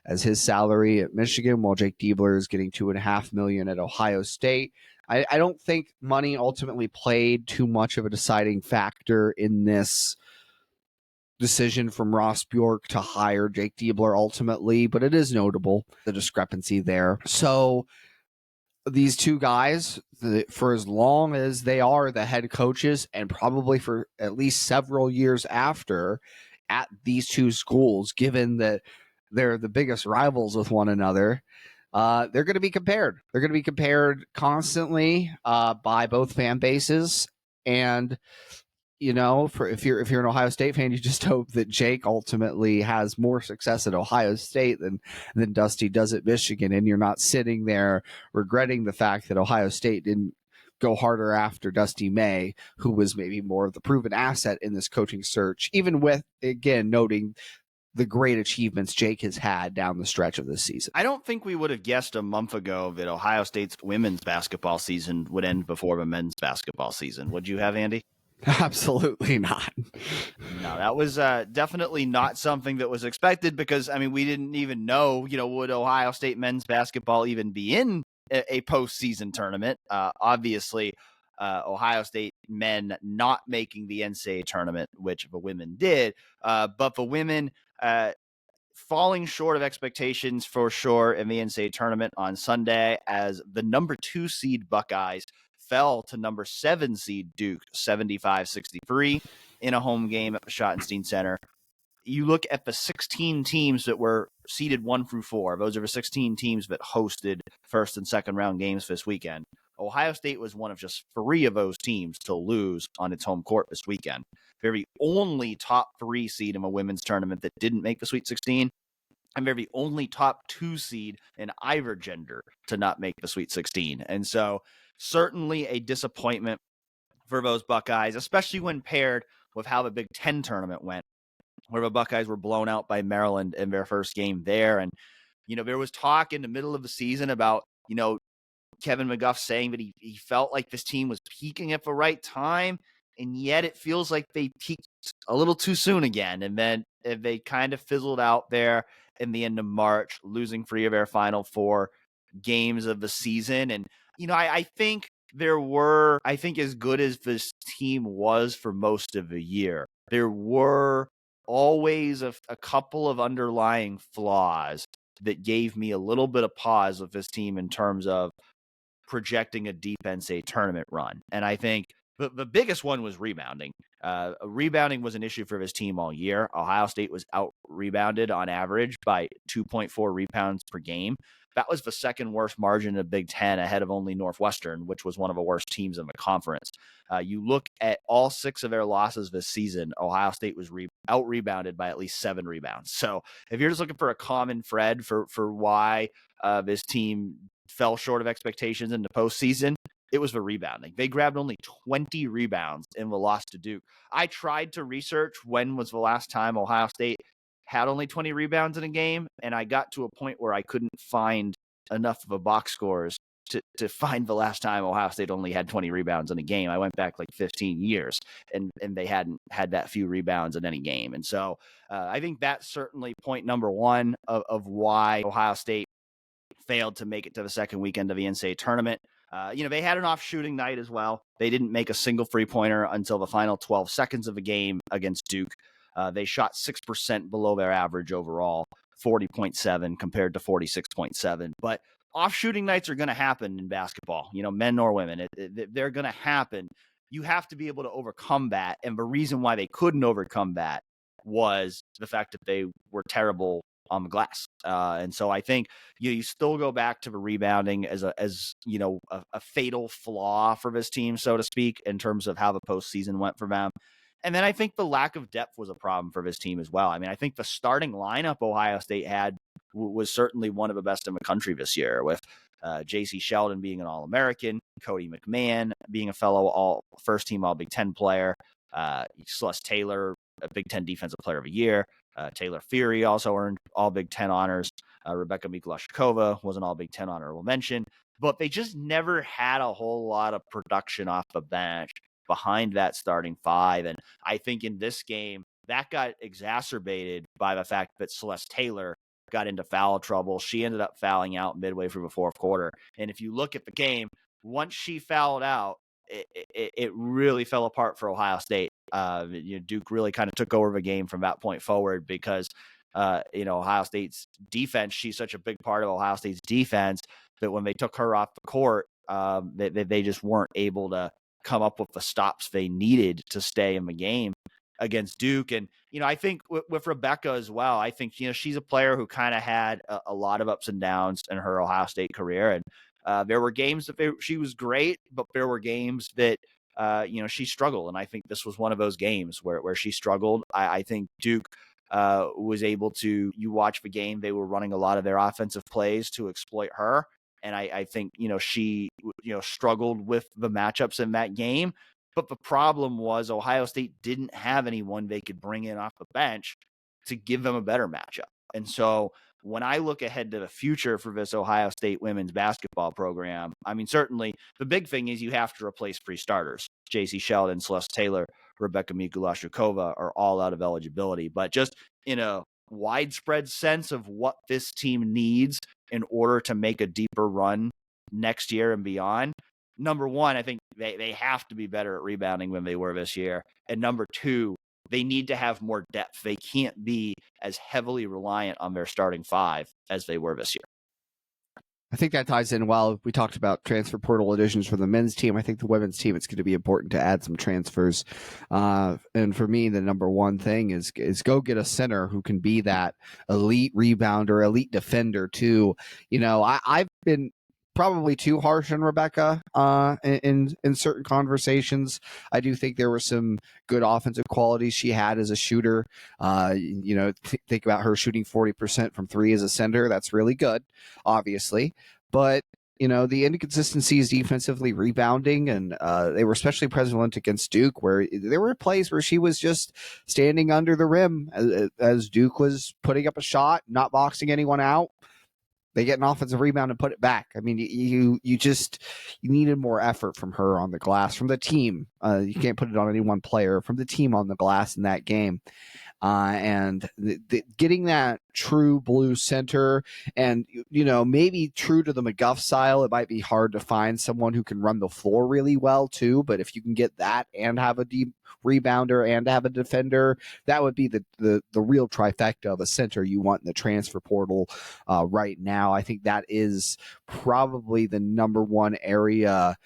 as his salary at Michigan, while Jake Diebler is getting $2.5 million at Ohio State. I don't think money ultimately played too much of a deciding factor in this decision from Ross Bjork to hire Jake Diebler ultimately, but it is notable, the discrepancy there. So these two guys, for as long as they are the head coaches, and probably for at least several years after at these two schools, given that they're the biggest rivals with one another, they're going to be compared. They're going to be compared constantly by both fan bases. And, if you're an Ohio State fan, you just hope that Jake ultimately has more success at Ohio State than Dusty does at Michigan. And you're not sitting there regretting the fact that Ohio State didn't go harder after Dusty May, who was maybe more of the proven asset in this coaching search, even with, again, noting the great achievements Jake has had down the stretch of this season. I don't think we would have guessed a month ago that Ohio State's women's basketball season would end before the men's basketball season. Would you have, Andy? Absolutely not. No, that was definitely not something that was expected because, I mean, we didn't even know, would Ohio State men's basketball even be in a postseason tournament? Obviously, Ohio State men not making the NCAA tournament, which the women did. But the women falling short of expectations for sure in the NCAA tournament on Sunday as the number 2 seed Buckeyes fell to number 7 seed Duke 75-63 in a home game at the Schottenstein Center. You look at the 16 teams that were seeded 1 through 4. Those are the 16 teams that hosted first and second round games this weekend. Ohio State was one of just 3 of those teams to lose on its home court this weekend. They're the only top 3 seed in a women's tournament that didn't make the Sweet 16. And they're the only top 2 seed in either gender to not make the Sweet 16. And so certainly a disappointment for those Buckeyes, especially when paired with how the Big Ten tournament went, where the Buckeyes were blown out by Maryland in their first game there. And, there was talk in the middle of the season about, Kevin McGuff saying that he felt like this team was peaking at the right time. And yet it feels like they peaked a little too soon again. And then they kind of fizzled out there in the end of March, losing 3 of their final 4 games of the season. And, I think I think as good as this team was for most of the year, there were always a couple of underlying flaws that gave me a little bit of pause with this team in terms of projecting a deep NCAA tournament run. And I think the biggest one was rebounding. Rebounding was an issue for his team all year. Ohio State was out rebounded on average by 2.4 rebounds per game. That was the second worst margin in the Big Ten, ahead of only Northwestern, which was one of the worst teams in the conference. You look at all 6 of their losses this season, Ohio State was out rebounded by at least 7 rebounds. So if you're just looking for a common thread for why this team fell short of expectations in the postseason, it was the rebounding. They grabbed only 20 rebounds in the loss to Duke. I tried to research when was the last time Ohio State had only 20 rebounds in a game, and I got to a point where I couldn't find enough of a box scores to find the last time Ohio State only had 20 rebounds in a game. I went back like 15 years, and they hadn't had that few rebounds in any game. And so I think that's certainly point number 1 of why Ohio State failed to make it to the second weekend of the NCAA tournament. They had an off shooting night as well. They didn't make a single 3-pointer until the final 12 seconds of the game against Duke. They shot 6% below their average overall, 40.7 compared to 46.7. But off shooting nights are going to happen in basketball, men or women. They're going to happen. You have to be able to overcome that. And the reason why they couldn't overcome that was the fact that they were terrible on the glass. And so I think you still go back to the rebounding as a fatal flaw for this team, so to speak, in terms of how the postseason went for them. And then I think the lack of depth was a problem for this team as well. I mean, I think the starting lineup Ohio State had was certainly one of the best in the country this year, with J.C. Sheldon being an All-American, Cody McMahon being a fellow first-team All-Big Ten player, Celeste Taylor, a Big Ten Defensive Player of the Year, Taylor Fury also earned all Big Ten honors. Rebecca Mikulashkova was an all Big Ten honorable mention. But they just never had a whole lot of production off the bench behind that starting 5. And I think in this game, that got exacerbated by the fact that Celeste Taylor got into foul trouble. She ended up fouling out midway through the fourth quarter. And if you look at the game, once she fouled out, it really fell apart for Ohio State. Duke really kind of took over the game from that point forward because, Ohio State's defense, she's such a big part of Ohio State's defense that when they took her off the court, they just weren't able to come up with the stops they needed to stay in the game against Duke. And, I think with Rebecca as well, I think, she's a player who kind of had a lot of ups and downs in her Ohio State career. And there were games that she was great, but there were games that, she struggled. And I think this was one of those games where she struggled. I think Duke was able to, you watch the game, they were running a lot of their offensive plays to exploit her. And I think, she, struggled with the matchups in that game. But the problem was Ohio State didn't have anyone they could bring in off the bench to give them a better matchup. And so when I look ahead to the future for this Ohio State women's basketball program, I mean, certainly the big thing is you have to replace 3 starters. JC Sheldon, Celeste Taylor, Rebecca Mikulashukova are all out of eligibility. But just in a widespread sense of what this team needs in order to make a deeper run next year and beyond, number one, I think they have to be better at rebounding than they were this year. And number two, they need to have more depth. They can't be as heavily reliant on their starting 5 as they were this year. I think that ties in well. We talked about transfer portal additions for the men's team. I think the women's team, it's going to be important to add some transfers. And for me, the number one thing is go get a center who can be that elite rebounder, elite defender too. You know, I've been probably too harsh on Rebecca in certain conversations. I do think there were some good offensive qualities she had as a shooter. You know, think about her shooting 40% from 3 as a center. That's really good, obviously. But, you know, the inconsistencies defensively rebounding, and they were especially prevalent against Duke, where there were plays where she was just standing under the rim as Duke was putting up a shot, not boxing anyone out. They get an offensive rebound and put it back. I mean, you needed more effort from her on the glass, from the team. You can't put it on any one player, from the team on the glass in that game. And getting that true blue center, and, you know, maybe true to the McGuff style, it might be hard to find someone who can run the floor really well too. But if you can get that and have a deep rebounder and have a defender, that would be the real trifecta of a center you want in the transfer portal right now. I think that is probably the number one area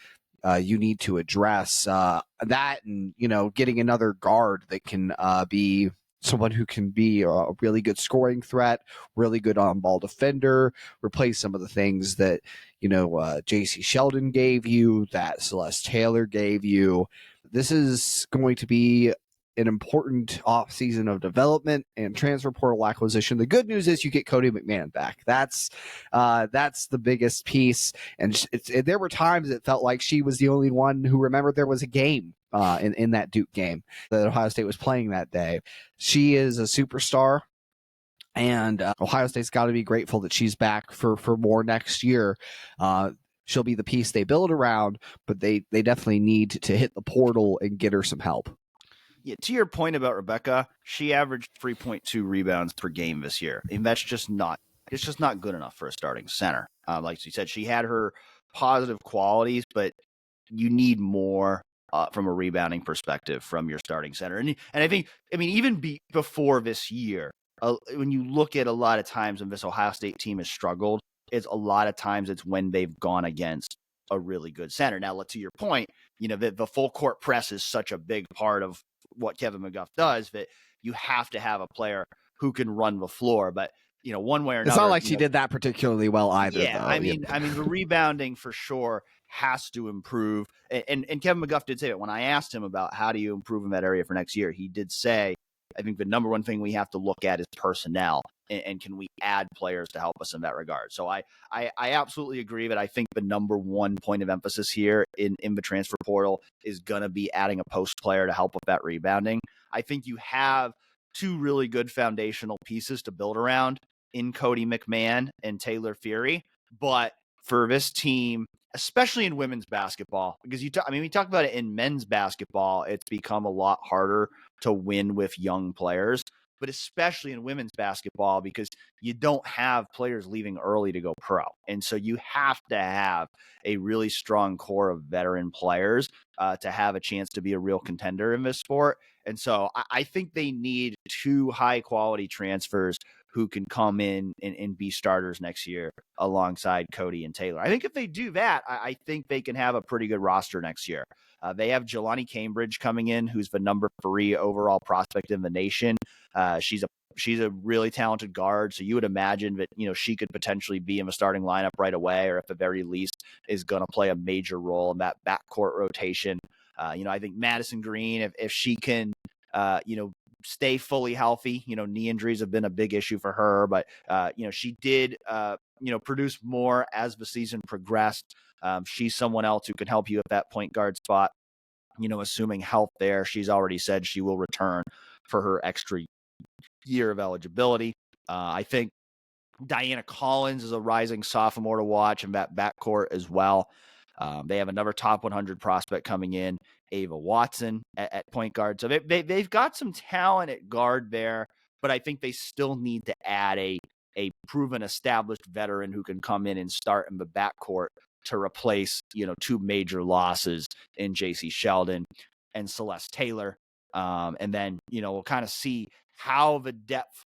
you need to address. That, and, you know, getting another guard that can be someone who can be a really good scoring threat, really good on-ball defender, replace some of the things that, you know, J.C. Sheldon gave you, that Celeste Taylor gave you. This is going to be an important offseason of development and transfer portal acquisition. The good news is you get Cody McMahon back. That's the biggest piece. And there were times it felt like she was the only one who remembered there was a game in that Duke game that Ohio State was playing that day. She is a superstar, and Ohio State's got to be grateful that she's back for more next year. She'll be the piece they build around, but they definitely need to hit the portal and get her some help. Yeah, to your point about Rebecca, she averaged 3.2 rebounds per game this year. And that's just not good enough for a starting center. Like you said, she had her positive qualities, but you need more from a rebounding perspective from your starting center. And I think, I mean, even before this year, when you look at a lot of times when this Ohio State team has struggled, it's a lot of times it's when they've gone against a really good center. Now, to your point, you know, the full court press is such a big part of what Kevin McGuff does that you have to have a player who can run the floor. But, you know, one way or another, it's not like she did that particularly well either. Yeah, though. I mean, the rebounding for sure has to improve. And Kevin McGuff did say it when I asked him about how do you improve in that area for next year. He did say, I think the number one thing we have to look at is personnel, and can we add players to help us in that regard. So I absolutely agree that I think the number one point of emphasis here in the transfer portal is going to be adding a post player to help with that rebounding. I think you have 2 really good foundational pieces to build around in Cody McMahon and Taylor Fury. But for this team, especially in women's basketball, because we talk about it in men's basketball, it's become a lot harder to win with young players, but especially in women's basketball, because you don't have players leaving early to go pro. And so you have to have a really strong core of veteran players to have a chance to be a real contender in this sport. And so I think they need 2 high-quality transfers who can come in and be starters next year alongside Cody and Taylor. I think if they do that, I think they can have a pretty good roster next year. They have Jelani Cambridge coming in, who's the number 3 overall prospect in the nation. She's a really talented guard, so you would imagine that, you know, she could potentially be in the starting lineup right away, or at the very least is going to play a major role in that backcourt rotation. You know, I think Madison Green, if she can, you know, stay fully healthy, you know, knee injuries have been a big issue for her, but, you know, she did, you know, produce more as the season progressed. She's someone else who can help you at that point guard spot, you know, assuming health there. She's already said she will return for her extra year of eligibility. I think Diana Collins is a rising sophomore to watch in that backcourt as well. They have another top 100 prospect coming in, Ava Watson at point guard. So they've got some talent at guard there, but I think they still need to add a proven, established veteran who can come in and start in the backcourt to replace, two major losses in JC Sheldon and Celeste Taylor. And then, we'll kind of see how the depth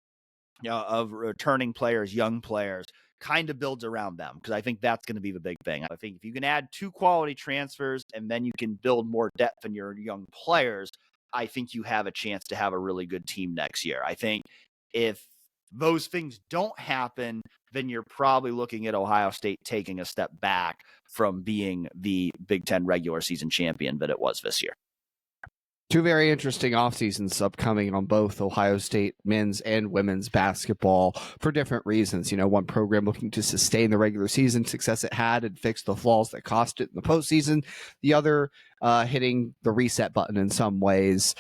of returning players, young players, kind of builds around them, because I think that's going to be the big thing. I think if you can add 2 quality transfers and then you can build more depth in your young players, I think you have a chance to have a really good team next year. I think if those things don't happen, then you're probably looking at Ohio State taking a step back from being the Big Ten regular season champion that it was this year. 2 very interesting off seasons upcoming on both Ohio State men's and women's basketball for different reasons. One program looking to sustain the regular season success it had and fix the flaws that cost it in the postseason. The other hitting the reset button in some ways,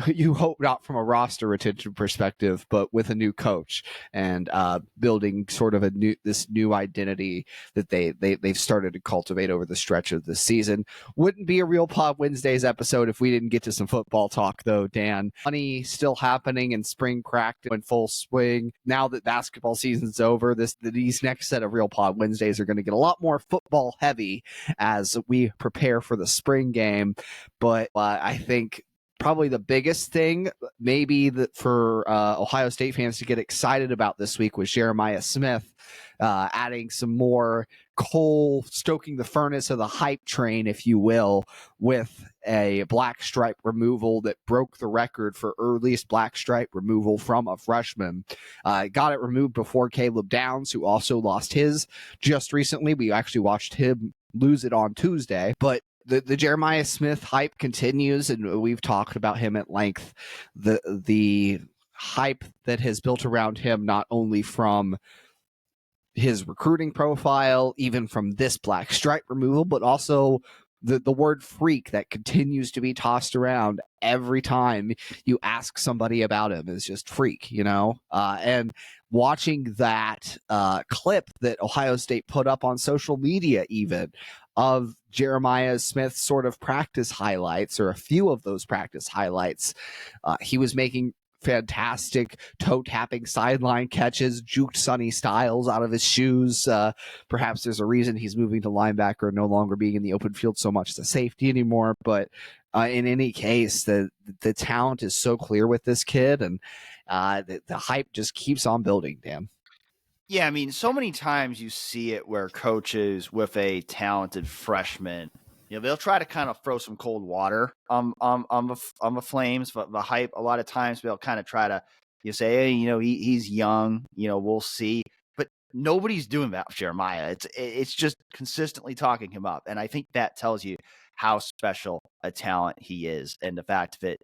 you hope not from a roster retention perspective, but with a new coach and building sort of this new identity that they've started to cultivate over the stretch of the season. Wouldn't be a Real Pod Wednesdays episode if we didn't get to some football talk, though, Dan. Money still happening and spring practice in full swing. Now that basketball season's over, these next set of Real Pod Wednesdays are going to get a lot more football heavy as we prepare for the spring game. But I think probably the biggest thing maybe that for Ohio State fans to get excited about this week was Jeremiah Smith adding some more coal, stoking the furnace of the hype train, if you will, with a black stripe removal that broke the record for earliest black stripe removal from a freshman. Got it removed before Caleb Downs, who also lost his just recently. We actually watched him lose it on Tuesday, but the Jeremiah Smith hype continues, and we've talked about him at length. The hype that has built around him, not only from his recruiting profile, even from this black stripe removal, but also the word freak that continues to be tossed around every time you ask somebody about him is just freak, and watching that clip that Ohio State put up on social media even of Jeremiah Smith's sort of practice highlights, or a few of those practice highlights, he was making fantastic toe-tapping sideline catches, juked Sonny Styles out of his shoes. Perhaps there's a reason he's moving to linebacker, no longer being in the open field so much to safety anymore. But in any case, the talent is so clear with this kid, and the hype just keeps on building, Dan. Yeah, I mean, so many times you see it where coaches with a talented freshman, they'll try to kind of throw some cold water on the Flames, but the hype. A lot of times they'll kind of try to say, hey, he's young, we'll see. But nobody's doing that with Jeremiah. It's just consistently talking him up, and I think that tells you how special a talent he is, and the fact that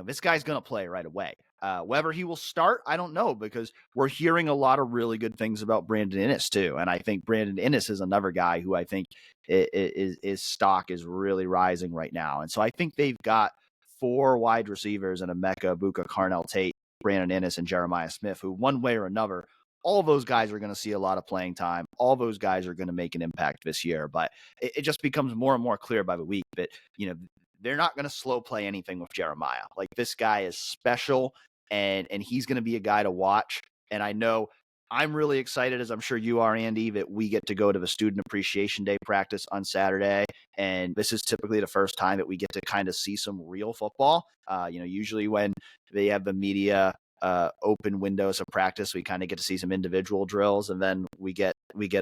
this guy's going to play right away. Whether he will start, I don't know, because we're hearing a lot of really good things about Brandon Inniss too. And I think Brandon Inniss is another guy who I think his stock is really rising right now. And so I think they've got 4 wide receivers in Emeka Buka, Carnell Tate, Brandon Inniss, and Jeremiah Smith, who one way or another, all those guys are going to see a lot of playing time. All those guys are going to make an impact this year. But it just becomes more and more clear by the week that, they're not going to slow play anything with Jeremiah. Like, this guy is special, and he's going to be a guy to watch. And I know I'm really excited, as I'm sure you are, Andy, that we get to go to the Student Appreciation Day practice on Saturday. And this is typically the first time that we get to kind of see some real football. Usually when they have the media open windows of practice, we kind of get to see some individual drills, and then we get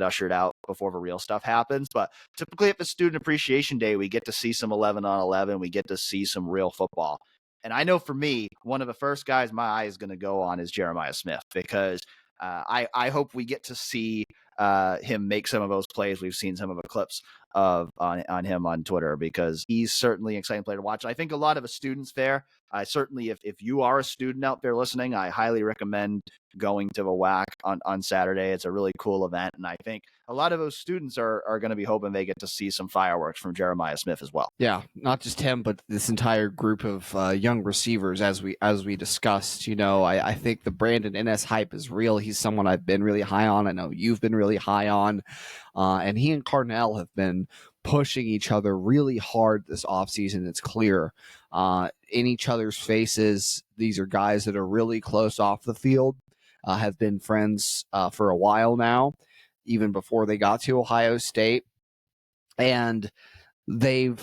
ushered out before the real stuff happens. But typically at the Student Appreciation Day, we get to see some 11-on-11. We get to see some real football. And I know for me, one of the first guys my eye is going to go on is Jeremiah Smith, because I hope we get to see him make some of those plays. We've seen some of the clips on him on Twitter, because he's certainly an exciting player to watch. I think a lot of the students there, certainly if you are a student out there listening, I highly recommend going to the WAC on Saturday. It's a really cool event, and I think a lot of those students are going to be hoping they get to see some fireworks from Jeremiah Smith as well. Yeah, not just him, but this entire group of young receivers, as we discussed. I think the Brandon Innes hype is real. He's someone I've been really high on. I know you've been really high on, and he and Carnell have been pushing each other really hard this offseason. It's clear in each other's faces. These are guys that are really close off the field, have been friends for a while now, even before they got to Ohio State, and the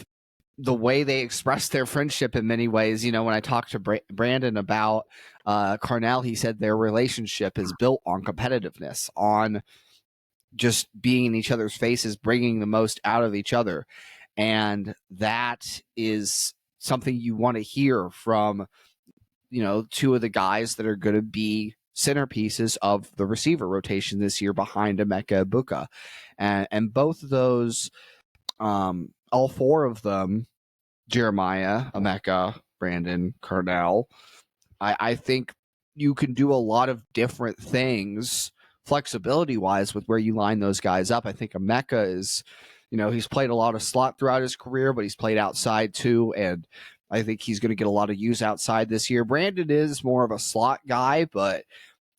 way they express their friendship in many ways, when I talked to Brandon about Carnell, he said their relationship is built on competitiveness, on just being in each other's faces, bringing the most out of each other. And that is something you want to hear from, two of the guys that are going to be centerpieces of the receiver rotation this year behind Emeka Egbuka. And both of those, all four of them, Jeremiah, Emeka, Brandon, Carnell, I think you can do a lot of different things flexibility-wise with where you line those guys up. I think Emeka is, he's played a lot of slot throughout his career, but he's played outside too, and I think he's going to get a lot of use outside this year. Brandon is more of a slot guy, but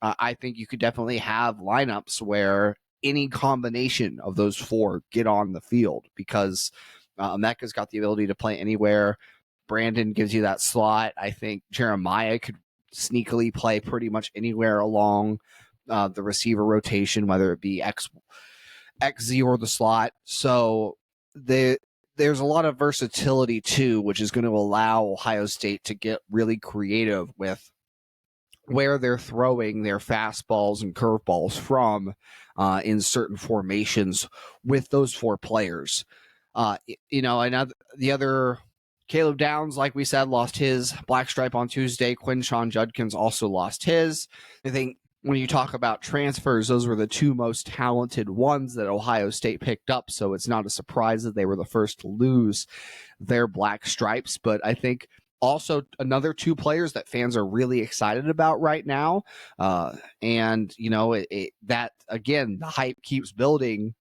I think you could definitely have lineups where any combination of those four get on the field, because Emeka's got the ability to play anywhere. Brandon gives you that slot. I think Jeremiah could sneakily play pretty much anywhere along the receiver rotation, whether it be XZ or the slot. So there's a lot of versatility too, which is going to allow Ohio State to get really creative with where they're throwing their fastballs and curveballs from in certain formations with those four players. And the other, Caleb Downs, like we said, lost his black stripe on Tuesday. Quinshawn Judkins also lost his. I think when you talk about transfers, those were the two most talented ones that Ohio State picked up, so it's not a surprise that they were the first to lose their black stripes. But I think also another two players that fans are really excited about right now, and that again, the hype keeps building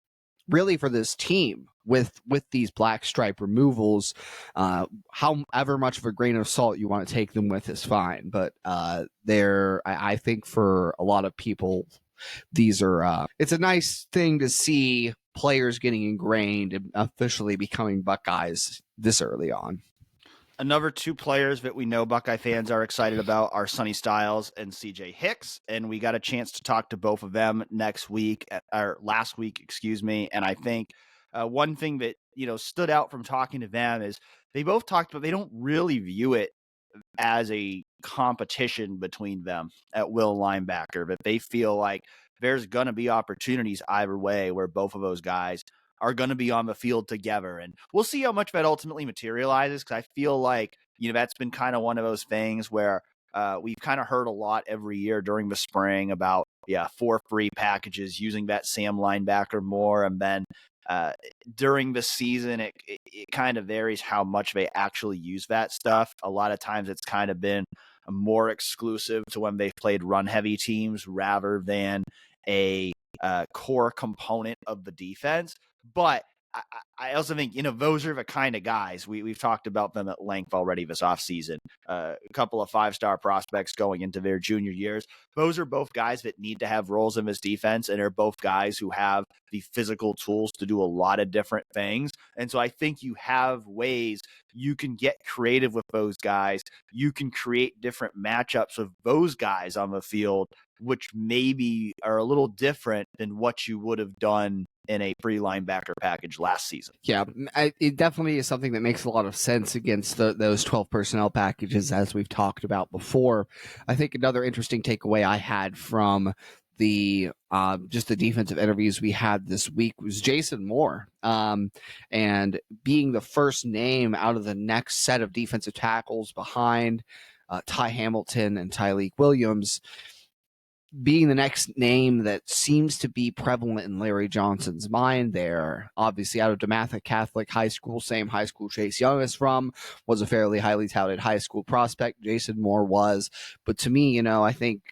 really for this team with these black stripe removals. However much of a grain of salt you want to take them with is fine, but I think for a lot of people, these are it's a nice thing to see players getting ingrained and officially becoming Buckeyes this early on. Another two players that we know Buckeye fans are excited about are Sonny Styles and CJ Hicks, and we got a chance to talk to both of them last week, and I think one thing that stood out from talking to them is they both talked about they don't really view it as a competition between them at will linebacker, but they feel like there's going to be opportunities either way where both of those guys are going to be on the field together. And we'll see how much that ultimately materializes, because I feel like, that's been kind of one of those things where we've kind of heard a lot every year during the spring about, 4 free packages, using that Sam linebacker more. And then during the season, it kind of varies how much they actually use that stuff. A lot of times it's kind of been more exclusive to when they've played run-heavy teams rather than a core component of the defense. But I also think, those are the kind of guys we've talked about them at length already this offseason. A couple of 5-star prospects going into their junior years. Those are both guys that need to have roles in this defense, and are both guys who have the physical tools to do a lot of different things. And so I think you have ways you can get creative with those guys. You can create different matchups of those guys on the field, which maybe are a little different than what you would have done in a free linebacker package last season. Yeah, it definitely is something that makes a lot of sense against those 12 personnel packages, as we've talked about before. I think another interesting takeaway I had from the just the defensive interviews we had this week was Jason Moore, and being the first name out of the next set of defensive tackles behind Ty Hamilton and Tyleik Williams. being the next name that seems to be prevalent in Larry Johnson's mind there. Obviously, out of DeMatha Catholic High School, same high school Chase Young is from, was a fairly highly touted high school prospect. Jason Moore was. But to me, I think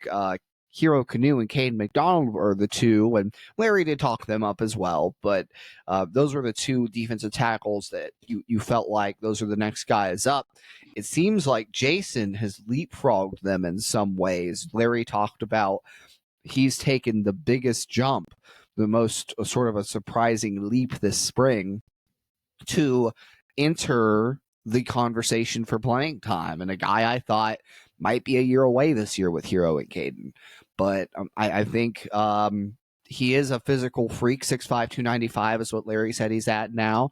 Hero Canoe and Caden McDonald were the two, and Larry did talk them up as well. But those were the two defensive tackles that you felt like those are the next guys up. It seems like Jason has leapfrogged them in some ways. Larry talked about he's taken the biggest jump, the most sort of a surprising leap this spring to enter the conversation for playing time. And a guy I thought might be a year away this year with Hero and Caden. But I think he is a physical freak. 6'5", 295 is what Larry said he's at now.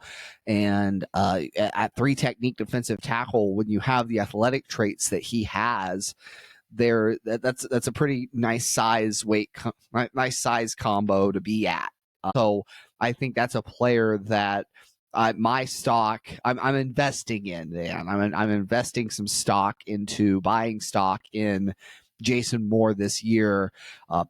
And at 3 technique defensive tackle, when you have the athletic traits that he has, that's a pretty nice size nice size combo to be at. So I think that's a player that my stock I'm investing in, man. I'm investing some stock into buying stock in Jason Moore this year,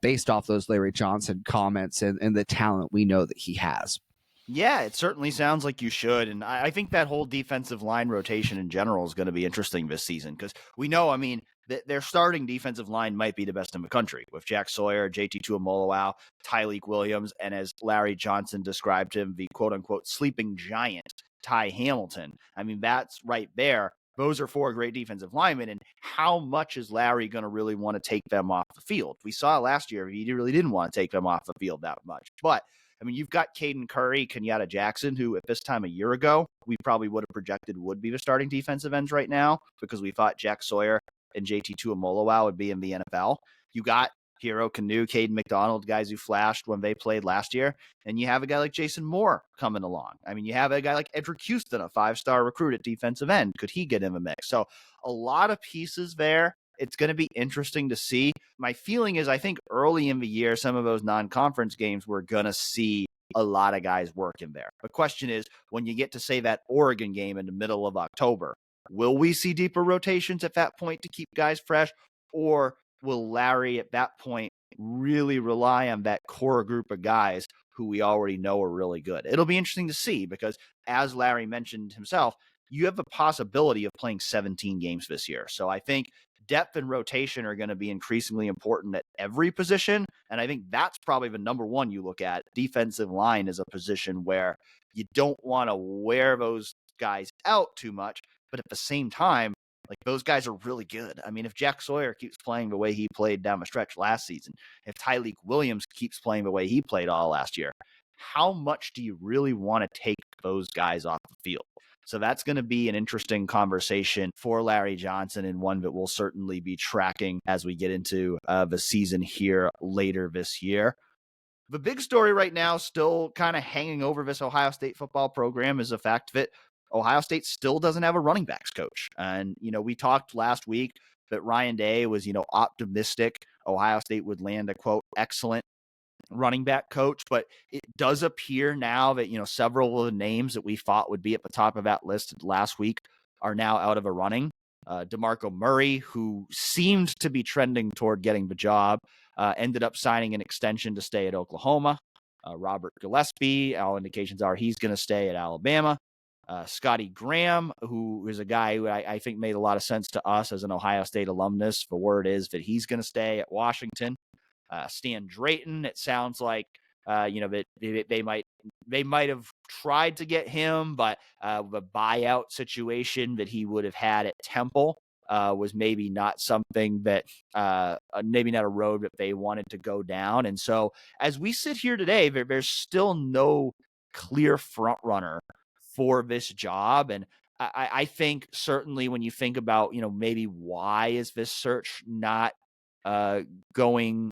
based off those Larry Johnson comments and the talent we know that he has. Yeah, it certainly sounds like you should. And I think that whole defensive line rotation in general is going to be interesting this season because we know, I mean, their starting defensive line might be the best in the country with Jack Sawyer, JT Tuimoloau, Tyleik Williams, and as Larry Johnson described him, the quote-unquote sleeping giant, Ty Hamilton. I mean, that's right there. Those are 4 great defensive linemen, and how much is Larry going to really want to take them off the field? We saw last year he really didn't want to take them off the field that much. But, I mean, you've got Caden Curry, Kenyatta Jackson, who at this time a year ago, we probably would have projected would be the starting defensive ends right now because we thought Jack Sawyer and JT Tuimoloau would be in the NFL. You got Hero Canoe, Caden McDonald, guys who flashed when they played last year. And you have a guy like Jason Moore coming along. I mean, you have a guy like Edric Houston, a 5-star recruit at defensive end. Could he get in the mix? So a lot of pieces there. It's going to be interesting to see. My feeling is I think early in the year, some of those non-conference games, we're going to see a lot of guys work in there. The question is, when you get to, say, that Oregon game in the middle of October, will we see deeper rotations at that point to keep guys fresh? Or will Larry at that point really rely on that core group of guys who we already know are really good? It'll be interesting to see because, as Larry mentioned himself, you have the possibility of playing 17 games this year. So I think depth and rotation are going to be increasingly important at every position. And I think that's probably the number one you look at. Defensive line is a position where you don't want to wear those guys out too much. But at the same time, like, those guys are really good. I mean, if Jack Sawyer keeps playing the way he played down the stretch last season, if Tyleik Williams keeps playing the way he played all last year, how much do you really want to take those guys off the field? So that's going to be an interesting conversation for Larry Johnson, and one that we'll certainly be tracking as we get into the season here later this year. The big story right now, still kind of hanging over this Ohio State football program, is the fact that Ohio State still doesn't have a running backs coach. And, we talked last week that Ryan Day was, optimistic Ohio State would land a, quote, excellent running back coach. But it does appear now that, several of the names that we thought would be at the top of that list last week are now out of a running. DeMarco Murray, who seemed to be trending toward getting the job, ended up signing an extension to stay at Oklahoma. Robert Gillespie, all indications are he's going to stay at Alabama. Scotty Graham, who is a guy who I think made a lot of sense to us as an Ohio State alumnus. The word is that he's going to stay at Washington. Stan Drayton, it sounds like, that they might have tried to get him, but the buyout situation that he would have had at Temple was maybe not something that, maybe not a road that they wanted to go down. And so as we sit here today, there's still no clear front runner for this job. And I think certainly when you think about, maybe why is this search not going,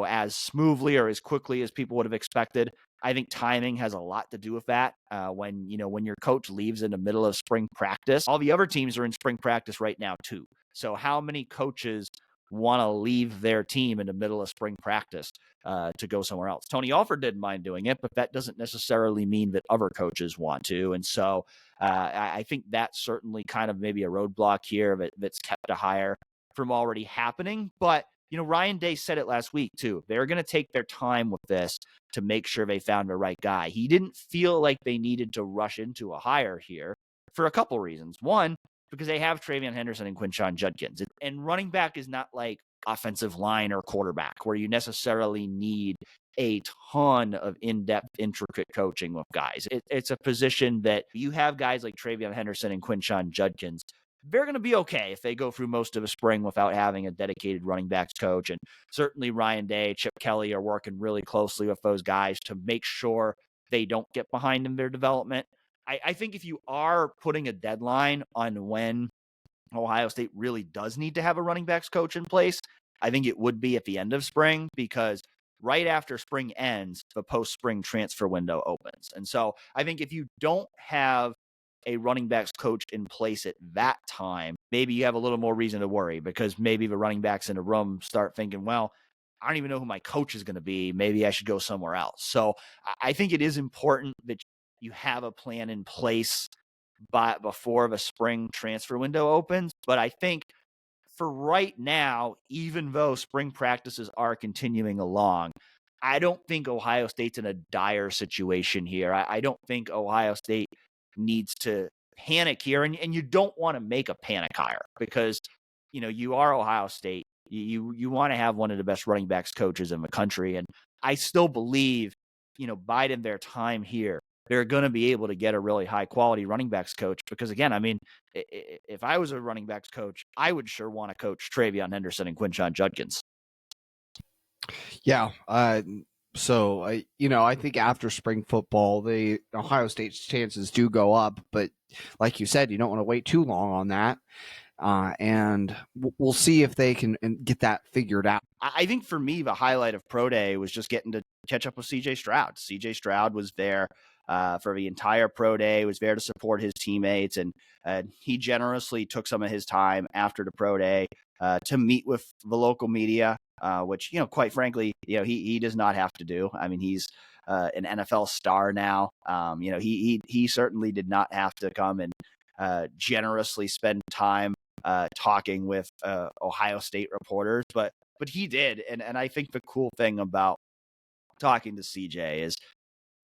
as smoothly or as quickly as people would have expected, I think timing has a lot to do with that. When your coach leaves in the middle of spring practice, all the other teams are in spring practice right now too. So how many coaches want to leave their team in the middle of spring practice to go somewhere else? Tony Alford didn't mind doing it, but that doesn't necessarily mean that other coaches want to. And so I think that's certainly kind of maybe a roadblock here that's kept a hire from already happening. But Ryan Day said it last week too. They're going to take their time with this to make sure they found the right guy. He didn't feel like they needed to rush into a hire here for a couple reasons. One, because they have Travion Henderson and Quinshon Judkins. And running back is not like offensive line or quarterback where you necessarily need a ton of in-depth, intricate coaching with guys. It's a position that you have guys like Travion Henderson and Quinshon Judkins. They're going to be okay if they go through most of the spring without having a dedicated running backs coach. And certainly Ryan Day, Chip Kelly are working really closely with those guys to make sure they don't get behind in their development. I think if you are putting a deadline on when Ohio State really does need to have a running backs coach in place, I think it would be at the end of spring, because right after spring ends, the post-spring transfer window opens. And so I think if you don't have a running backs coach in place at that time, maybe you have a little more reason to worry, because maybe the running backs in the room start thinking, well, I don't even know who my coach is going to be. Maybe I should go somewhere else. So I think it is important that you have a plan in place before the spring transfer window opens. But I think for right now, even though spring practices are continuing along, I don't think Ohio State's in a dire situation here. I don't think Ohio State needs to panic here. And you don't want to make a panic hire, because, you are Ohio State. You want to have one of the best running backs coaches in the country. And I still believe, Biden, their time here, they're going to be able to get a really high quality running backs coach, because again, I mean, if I was a running backs coach, I would sure want to coach Travion Henderson and Quinshon Judkins. Yeah. So I think after spring football, the Ohio State's chances do go up, but like you said, you don't want to wait too long on that. And we'll see if they can get that figured out. I think for me, the highlight of Pro Day was just getting to catch up with CJ Stroud. CJ Stroud was there for the entire Pro Day, was there to support his teammates, and he generously took some of his time after the Pro Day to meet with the local media, which, quite frankly, he does not have to do. I mean, he's an NFL star now. He certainly did not have to come and generously spend time talking with Ohio State reporters, but he did. And I think the cool thing about talking to CJ is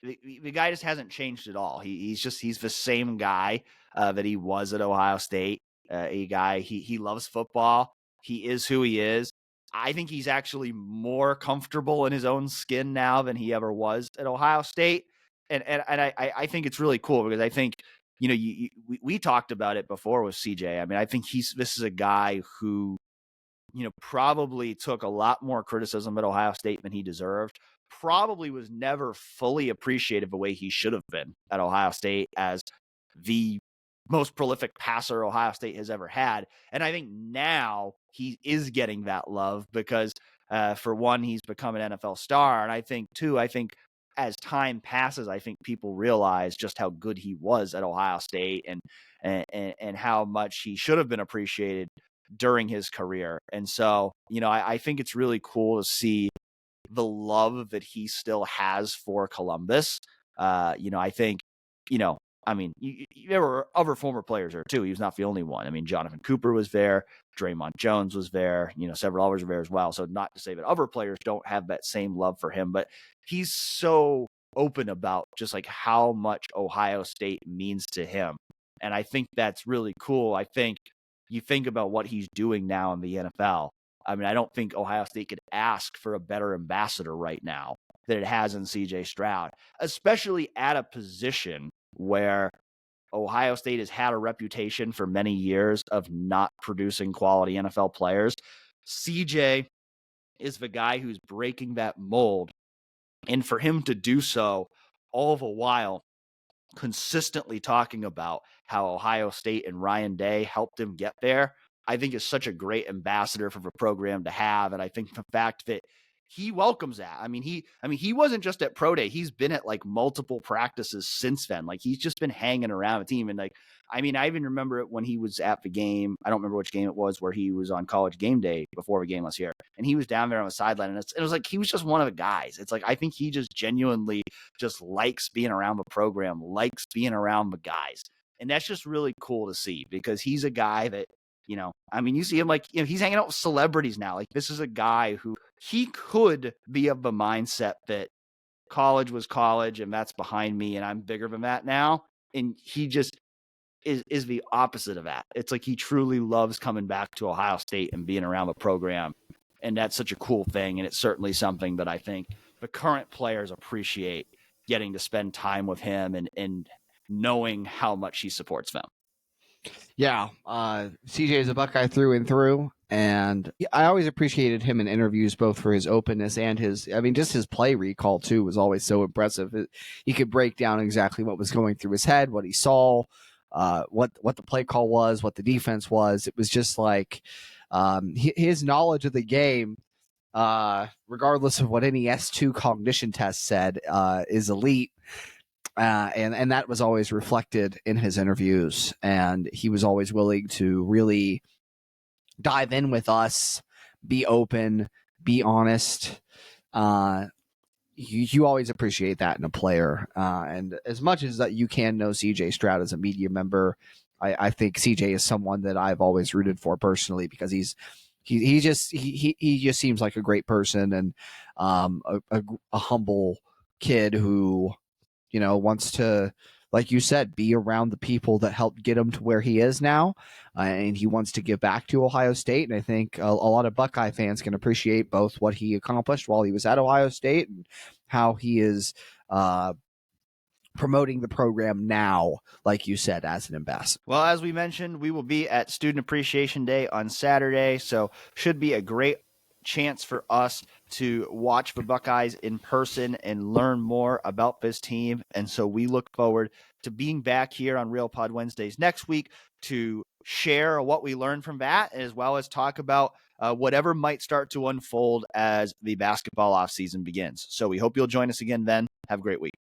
the guy just hasn't changed at all. He's the same guy that he was at Ohio State. He loves football. He is who he is. I think he's actually more comfortable in his own skin now than he ever was at Ohio State. And I think it's really cool, because I think, we talked about it before with CJ. I mean, I think this is a guy who, probably took a lot more criticism at Ohio State than he deserved. Probably was never fully appreciated the way he should have been at Ohio State as the most prolific passer Ohio State has ever had. And I think now he is getting that love because, for one, he's become an NFL star. And I think, two, as time passes, I think people realize just how good he was at Ohio State and how much he should have been appreciated during his career. And so, I think it's really cool to see the love that he still has for Columbus. I think, there were other former players there too. He was not the only one. I mean, Jonathan Cooper was there. Draymond Jones was there. Several others were there as well. So not to say that other players don't have that same love for him, but he's so open about just like how much Ohio State means to him. And I think that's really cool. I think you think about what he's doing now in the NFL. I mean, I don't think Ohio State could ask for a better ambassador right now than it has in CJ Stroud, especially at a position where Ohio State has had a reputation for many years of not producing quality NFL players. CJ is the guy who's breaking that mold. And for him to do so all the while consistently talking about how Ohio State and Ryan Day helped him get there, I think is such a great ambassador for the program to have. And I think the fact that he welcomes that. I mean, he wasn't just at Pro Day. He's been at like multiple practices since then. Like he's just been hanging around the team. And like, I mean, I even remember it when he was at the game. I don't remember which game it was where he was on College Game Day before the game was here. And he was down there on the sideline. And it was like, he was just one of the guys. It's like, I think he just genuinely just likes being around the program, likes being around the guys. And that's just really cool to see, because he's a guy that I mean, you see him like, he's hanging out with celebrities now. Like, this is a guy who he could be of the mindset that college was college and that's behind me and I'm bigger than that now. And he just is the opposite of that. It's like he truly loves coming back to Ohio State and being around the program. And that's such a cool thing. And it's certainly something that I think the current players appreciate, getting to spend time with him and knowing how much he supports them. Yeah, CJ is a Buckeye through and through, and I always appreciated him in interviews, both for his openness and just his play recall too was always so impressive. He could break down exactly what was going through his head, what he saw, what the play call was, what the defense was. It was just like his knowledge of the game, regardless of what any S2 cognition test said, is elite. And that was always reflected in his interviews, and he was always willing to really dive in with us, be open, be honest. You always appreciate that in a player, and as much as that you can know CJ Stroud as a media member, I think CJ is someone that I've always rooted for personally, because he just seems like a great person, and a humble kid who wants to, like you said, be around the people that helped get him to where he is now. And he wants to give back to Ohio State. And I think a lot of Buckeye fans can appreciate both what he accomplished while he was at Ohio State and how he is promoting the program now, like you said, as an ambassador. Well, as we mentioned, we will be at Student Appreciation Day on Saturday, so should be a great chance for us to watch the Buckeyes in person and learn more about this team. And so we look forward to being back here on Real Pod Wednesdays next week to share what we learned from that, as well as talk about whatever might start to unfold as the basketball offseason begins. So we hope you'll join us again then. Have a great week.